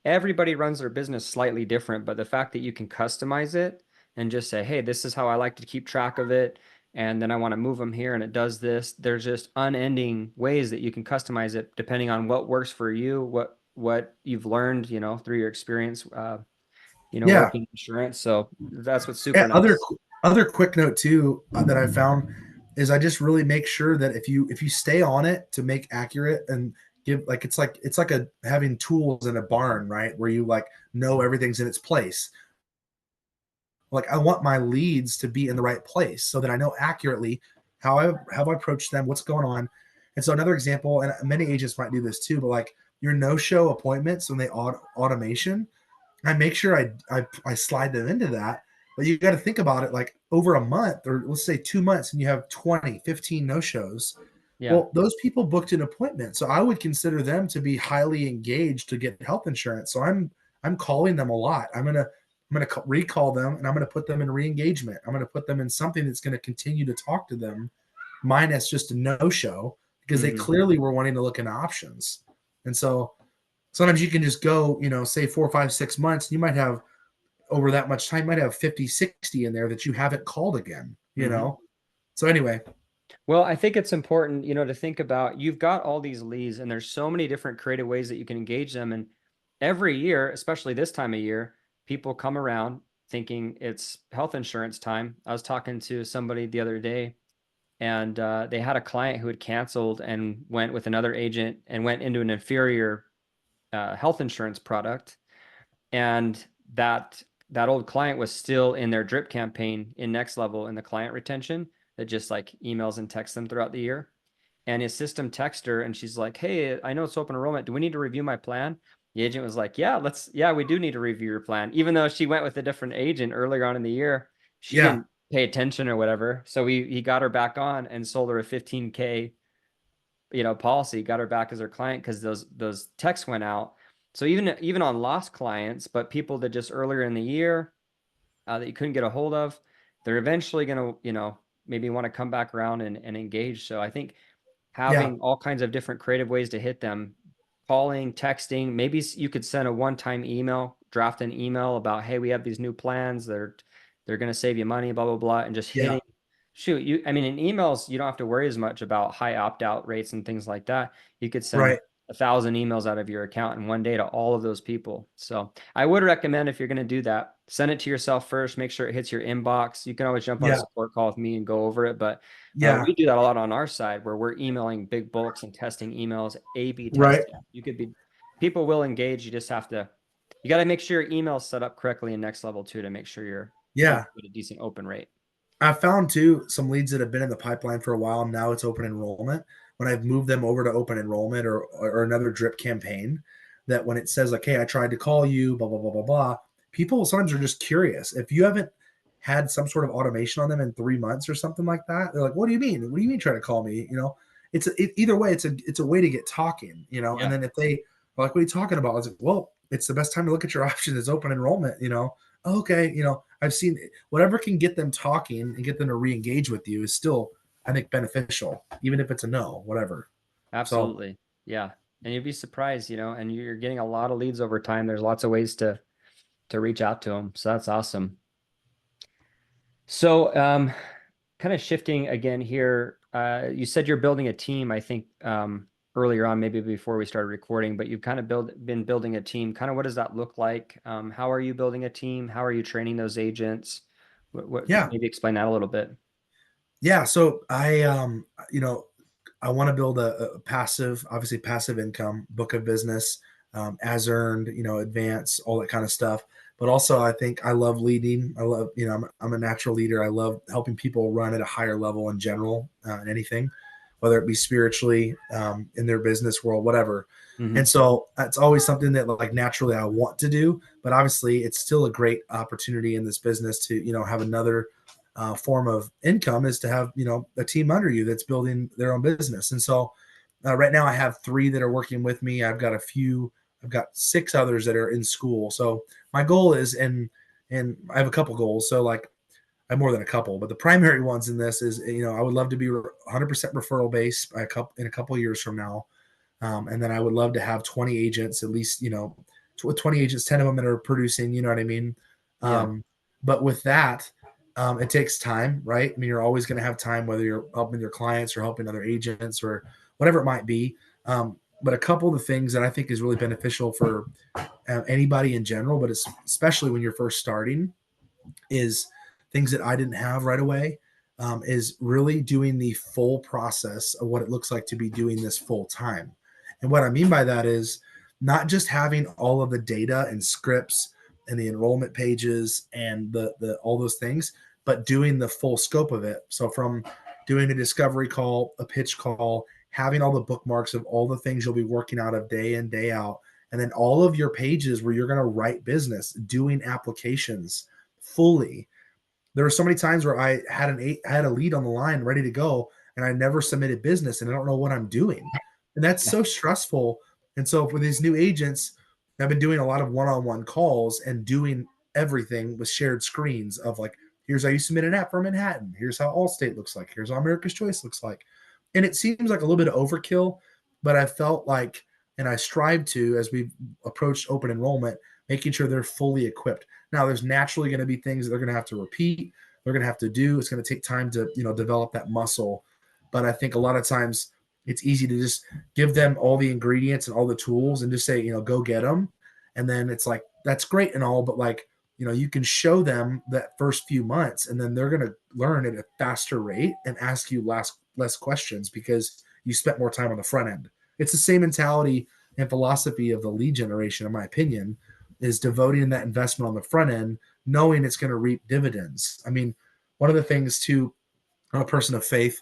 everybody runs their business slightly different, but the fact that you can customize it and just say, "Hey, this is how I like to keep track of it, and then I want to move them here and it does this." There's just unending ways that you can customize it depending on what works for you, what you've learned, through your experience Yeah. working insurance. So that's what's Yeah, super nice. other quick note too, that I found is I just really make sure that if you stay on it to make accurate and give, like it's like a having tools in a barn, right? Where you like know everything's in its place. Like I want my leads to be in the right place so that I know accurately how I approach them, what's going on. And so another example, and many agents might do this too, but like your no-show appointments when they automation, I make sure I slide them into that. But you got to think about it, like over a month, or let's say 2 months, and you have 20, 15 no shows. Yeah. Well, those people booked an appointment. So I would consider them to be highly engaged to get health insurance. So I'm calling them a lot. I'm gonna recall them, and I'm gonna put them in re-engagement. I'm gonna put them in something that's gonna continue to talk to them, minus just a no show, because they Hmm. clearly were wanting to look into options. And so sometimes you can just go, say 4, 5, 6 months, you might have over that much time, you might have 50, 60 in there that you haven't called again. Hmm. So anyway, Well, I think it's important, to think about you've got all these leads and there's so many different creative ways that you can engage them. And every year, especially this time of year, people come around thinking it's health insurance time. I was talking to somebody the other day and they had a client who had canceled and went with another agent and went into an inferior health insurance product. And that old client was still in their drip campaign in NextLevel in the client retention that just like emails and texts them throughout the year. And his system texted her and she's like, "Hey, I know it's open enrollment. Do we need to review my plan?" The agent was like, "Yeah, we do need to review your plan." Even though she went with a different agent earlier on in the year, she yeah, didn't pay attention or whatever. So he got her back on and sold her a 15K policy, got her back as her client because those texts went out. So even on lost clients, but people that just earlier in the year that you couldn't get a hold of, they're eventually going to maybe want to come back around and engage. So I think yeah, having all kinds of different creative ways to hit them, calling, texting, maybe you could send a one-time email, draft an email about, "Hey, we have these new plans, they're going to save you money, blah blah blah," and just yeah, hitting. Shoot, I mean, in emails, you don't have to worry as much about high opt-out rates and things like that. You could send right, 1,000 emails out of your account in one day to all of those people. So I would recommend, if you're going to do that, send it to yourself first, make sure it hits your inbox. You can always jump on a yeah, support call with me and go over it, but yeah, we do that a lot on our side where we're emailing big bulks and testing emails, A/B right, testing. People will engage. You just have to, you got to make sure your email's set up correctly in NextLevel too to make sure you're going yeah. to get a decent open rate. I found too some leads that have been in the pipeline for a while. And now it's open enrollment. When I've moved them over to open enrollment or another drip campaign, that when it says like, "Hey, I tried to call you," blah blah blah blah blah, people sometimes are just curious. If you haven't had some sort of automation on them in 3 months or something like that, they're like, "What do you mean? What do you mean try to call me?" Either way, it's a way to get talking. And Yeah, then if they are like, "What are you talking about?" I was like, "Well, it's the best time to look at your options is open enrollment. Okay, I've seen whatever can get them talking and get them to re-engage with you is still, I think, beneficial, even if it's a no, whatever. So absolutely. Yeah. And you'd be surprised, and you're getting a lot of leads over time. There's lots of ways to reach out to them. So that's awesome. So, kind of shifting again here, you said you're building a team, I think, earlier on, maybe before we started recording, but you've kind of been building a team. Kind of what does that look like? How are you building a team? How are you training those agents? yeah, Maybe explain that a little bit. yeah. So I want to build a passive, obviously passive income book of business, as earned, advance, all that kind of stuff. But also, I think I love leading. I love, I'm a natural leader. I love helping people run at a higher level in general, in anything, whether it be spiritually, in their business world, whatever. Hmm. And so that's always something that like naturally I want to do. But obviously, it's still a great opportunity in this business to, have another form of income is to have a team under you that's building their own business. And so right now I have 3 that are working with me. I've got 6 others that are in school. So my goal is, and I have a couple goals. So like I have more than a couple, but the primary ones in this is, I would love to be 100% referral based in a couple years from now. And then I would love to have 20 agents, at least, 20 agents, 10 of them that are producing, you know what I mean? Yeah, Um, but with that, it takes time, right? I mean, you're always going to have time, whether you're helping your clients or helping other agents or whatever it might be. But a couple of the things that I think is really beneficial for anybody in general, but it's especially when you're first starting, is things that I didn't have right away. Is really doing the full process of what it looks like to be doing this full time. And what I mean by that is not just having all of the data and scripts and the enrollment pages and the all those things, but doing the full scope of it. So from doing a discovery call, a pitch call, having all the bookmarks of all the things you'll be working out of day in, day out, and then all of your pages where you're going to write business, doing applications fully. There were so many times where I had a lead on the line ready to go, and I never submitted business, and I don't know what I'm doing, and that's yeah, so stressful. And so for these new agents, I've been doing a lot of one-on-one calls and doing everything with shared screens of like, here's how you submit an app for Manhattan. Here's how Allstate looks like. Here's how America's Choice looks like. and it seems like a little bit of overkill, but I felt like, and I strive to, as we approach open enrollment, making sure they're fully equipped. Now, there's naturally going to be things that they're going to have to repeat, they're going to have to do. It's going to take time to, develop that muscle. But I think a lot of times it's easy to just give them all the ingredients and all the tools and just say, go get them. And then it's like, that's great and all, but like, you can show them that first few months and then they're going to learn at a faster rate and ask you less questions because you spent more time on the front end. It's the same mentality and philosophy of the lead generation, in my opinion, is devoting that investment on the front end, knowing it's going to reap dividends. I mean, one of the things too, I'm a person of faith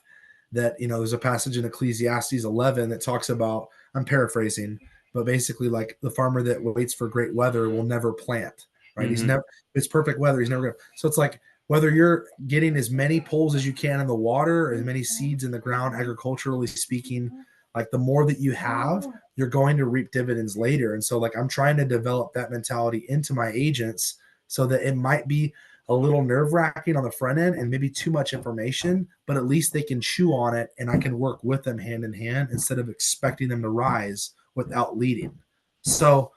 that, there's a passage in Ecclesiastes 11 that talks about, I'm paraphrasing, but basically like the farmer that waits for great weather will never plant, right? He's Hmm. never, it's perfect weather. He's never going to. So it's like whether you're getting as many poles as you can in the water, as many seeds in the ground, agriculturally speaking, like the more that you have, you're going to reap dividends later. And so like I'm trying to develop that mentality into my agents so that it might be a little nerve wracking on the front end and maybe too much information, but at least they can chew on it and I can work with them hand in hand instead of expecting them to rise without leading. So,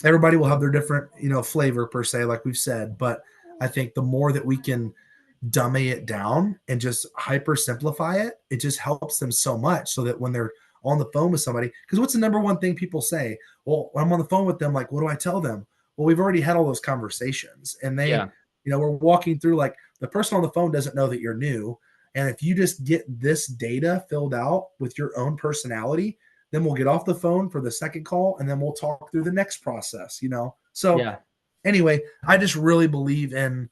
everybody will have their different, flavor per se, like we've said, but I think the more that we can dummy it down and just hyper simplify it, it just helps them so much so that when they're on the phone with somebody, because what's the number one thing people say? Well, when I'm on the phone with them, like, what do I tell them? Well, we've already had all those conversations and they, Yeah. we're walking through like the person on the phone doesn't know that you're new. And if you just get this data filled out with your own personality, then we'll get off the phone for the second call and then we'll talk through the next process. So Yeah. anyway, I just really believe in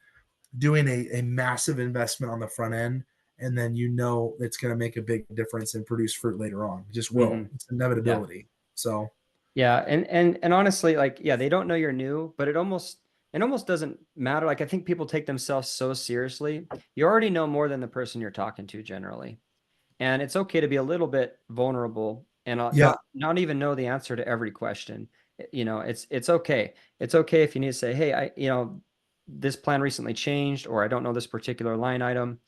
doing a massive investment on the front end, and then it's going to make a big difference and produce fruit later on. It just will. Hmm. It's Yeah. inevitability. So Yeah, and honestly, like, yeah, they don't know you're new, but it almost doesn't matter. Like, I think people take themselves so seriously. You already know more than the person you're talking to generally. And it's okay to be a little bit vulnerable and yeah, not even know the answer to every question. It's okay. It's okay if you need to say, "Hey, this plan recently changed," or "I don't know this particular line item."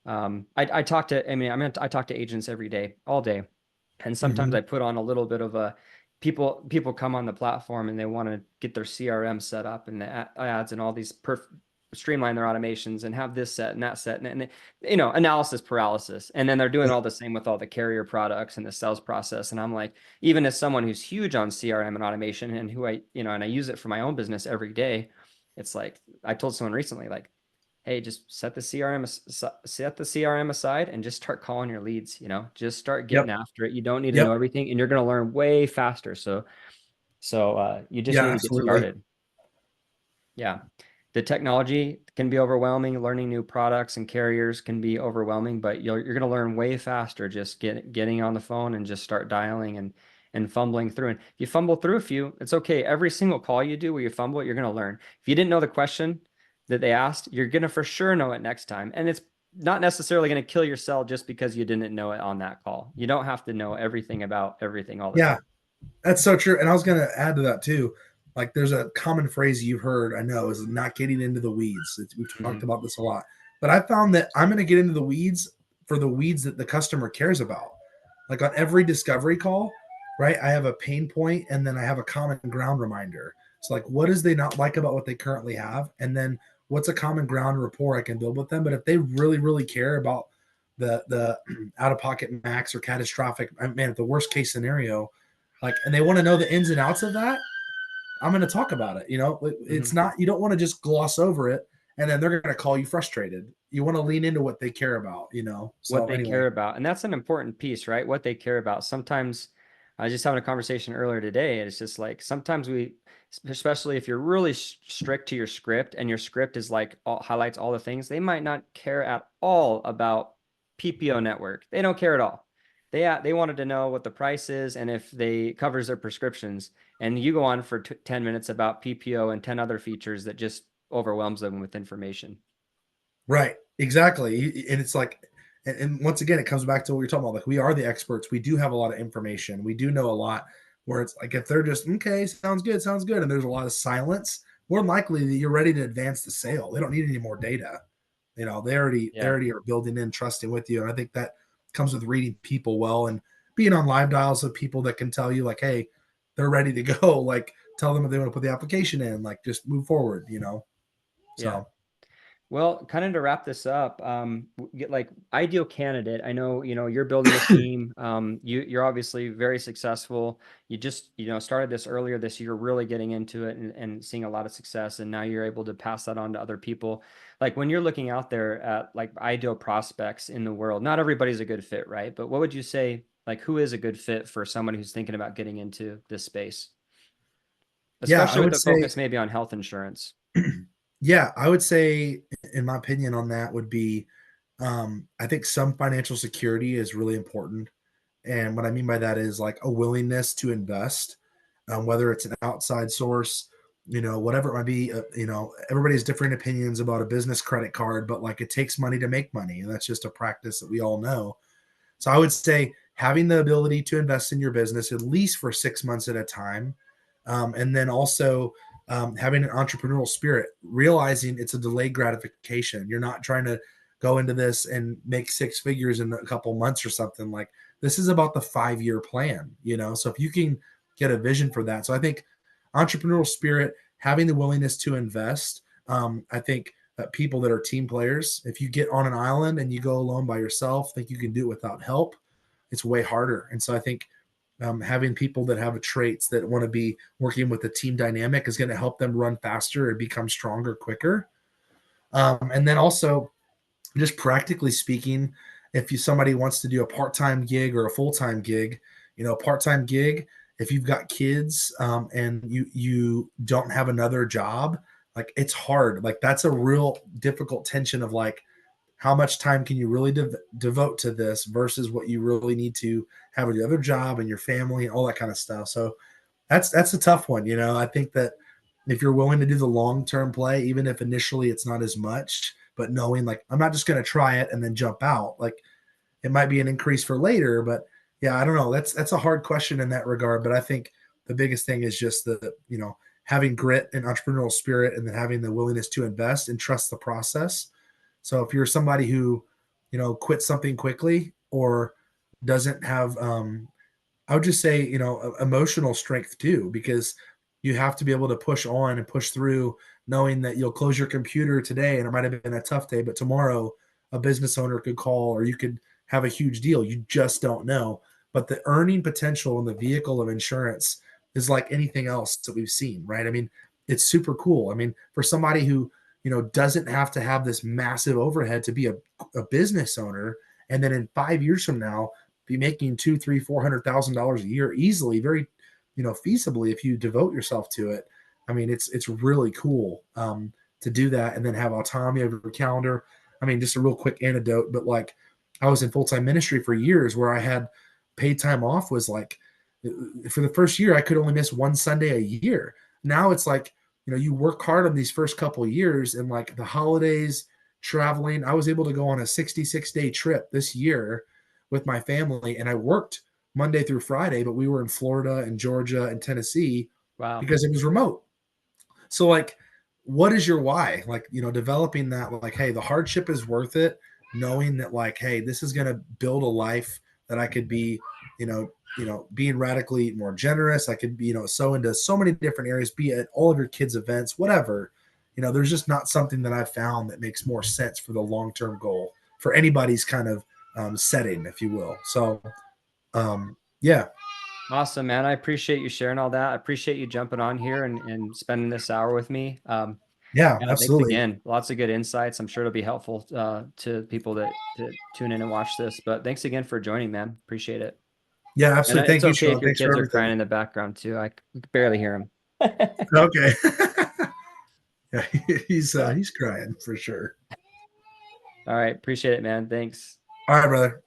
I talk to, I talk to agents every day, all day, and sometimes hmm I put on a little bit of a people come on the platform and they want to get their CRM set up and the ads and all these streamline their automations and have this set and that set and analysis paralysis. And then they're doing yeah, all the same with all the carrier products and the sales process. And I'm like, even as someone who's huge on CRM and automation and who and I use it for my own business every day, it's like I told someone recently, like, hey, just set the CRM aside and just start calling your leads, just start getting yep, after it. You don't need to know yep, everything and you're going to learn way faster. So you just yeah, need to get absolutely, started. Yeah. The technology can be overwhelming. Learning new products and carriers can be overwhelming, but you're going to learn way faster just getting on the phone and just start dialing and fumbling through. And if you fumble through a few, it's okay. Every single call you do where you fumble, you're going to learn. If you didn't know the question that they asked, you're going to for sure know it next time. And it's not necessarily going to kill your sell just because you didn't know it on that call. You don't have to know everything about everything all the yeah. time. That's so true. And I was going to add to that too. Like, there's a common phrase you've heard, I know, is not getting into the weeds. We've talked Mhm. about this a lot, but I found that I'm going to get into the weeds for the weeds that the customer cares about. Like on every discovery call, right? I have a pain point and then I have a common ground reminder. So, like, what does they not like about what they currently have? And then what's a common ground rapport I can build with them? But if they really, really care about the out of pocket max or catastrophic, man, the worst case scenario, like, and they want to know the ins and outs of that, I'm going to talk about it. It's Mhm. not, you don't want to just gloss over it and then they're going to call you frustrated. You want to lean into what they care about. What So they anyway, care about. And that's an important piece, right? What they care about. Sometimes I was just having a conversation earlier today, and it's just like sometimes especially if you're really strict to your script and your script is like highlights all the things, they might not care at all about PPO network. They don't care at all. They wanted to know what the price is and if they covers their prescriptions. And you go on for 10 minutes about PPO and 10 other features that just overwhelms them with information. right, exactly. And it's like, and once again, it comes back to what you're talking about. Like, we are the experts. We do have a lot of information. We do know a lot. Where it's like, if they're just okay, sounds good, and there's a lot of silence, more than likely that you're ready to advance the sale. They don't need any more data. They already Yeah. are building in trusting with you. And I think that comes with reading people well and being on live dials of people that can tell you like, hey, they're ready to go. Like tell them if they want to put the application in, like just move forward, you know? Yeah. So Well, kind of to wrap this up, get like ideal candidate. I know, you're building a team. You're obviously very successful. You just, started this earlier this year, really getting into it and seeing a lot of success. And now you're able to pass that on to other people. Like when you're looking out there at like ideal prospects in the world, not everybody's a good fit, right? But what would you say, like who is a good fit for someone who's thinking about getting into this space, yeah, I especially with would the say focus maybe on health insurance? yeah, I would say in my opinion on that would be I think some financial security is really important. And what I mean by that is like a willingness to invest, whether it's an outside source, whatever it might be. Everybody has different opinions about a business credit card, but like it takes money to make money. And that's just a practice that we all know. So I would say having the ability to invest in your business at least for 6 months at a time. And then also having an entrepreneurial spirit, realizing it's a delayed gratification. You're not trying to go into this and make six figures in a couple months or something. Like this is about the 5 year plan. So if you can get a vision for that. So I think entrepreneurial spirit, having the willingness to invest. I think people that are team players. If you get on an island and you go alone by yourself, think you can do it without help, it's way harder. And so I think having people that have traits that want to be working with the team dynamic is going to help them run faster and become stronger quicker. And then also, just practically speaking, if somebody wants to do a part-time gig or a full-time gig, part-time gig, if you've got kids and you don't have another job, like it's hard. Like that's a real difficult tension of like how much time can you really devote to this versus what you really need to have with your other job and your family and all that kind of stuff. So that's a tough one. I think that if you're willing to do the long term play, even if initially it's not as much, but knowing like I'm not just going to try it and then jump out, like it might be an increase for later. But yeah, I don't know. That's a hard question in that regard. But I think the biggest thing is just the having grit and entrepreneurial spirit, and then having the willingness to invest and trust the process. So if you're somebody who quits something quickly or doesn't have I would just say, emotional strength too, because you have to be able to push on and push through, knowing that you'll close your computer today and it might have been a tough day, but tomorrow a business owner could call or you could have a huge deal. You just don't know. But the earning potential in the vehicle of insurance is like anything else that we've seen, right? I mean, it's super cool. I mean, for somebody who, doesn't have to have this massive overhead to be a business owner, and then in 5 years from now, be making two, three, $400,000 a year easily, very, feasibly if you devote yourself to it. I mean, it's really cool to do that and then have autonomy over your calendar. I mean, just a real quick anecdote, but like I was in full time ministry for years where I had paid time off was like for the first year I could only miss one Sunday a year. Now it's like you work hard on these first couple of years and like the holidays, traveling. I was able to go on a 66-day trip this year with my family, and I worked Monday through Friday, but we were in Florida and Georgia and Tennessee Wow. because it was remote. So like, what is your why? Like, developing that like, hey, the hardship is worth it, knowing that like, hey, this is gonna build a life that I could be, being radically more generous. I could be, so into so many different areas, be at all of your kids' events, whatever. There's just not something that I've found that makes more sense for the long-term goal for anybody's kind of setting, if you will. So yeah, Awesome, man. I appreciate you sharing all that. I appreciate you jumping on here and spending this hour with me. yeah, Yeah, thanks absolutely. again. Lots of good insights. I'm sure it'll be helpful to people that tune in and watch this. But thanks again for joining, man. Appreciate it. Yeah, And absolutely. it's Thank you, okay if Sean. your Thanks for kids are everything. crying in the background too. I can barely hear them. Okay. Yeah, Yeah. he's crying for sure. All right. Appreciate it, man. Thanks. All right, brother.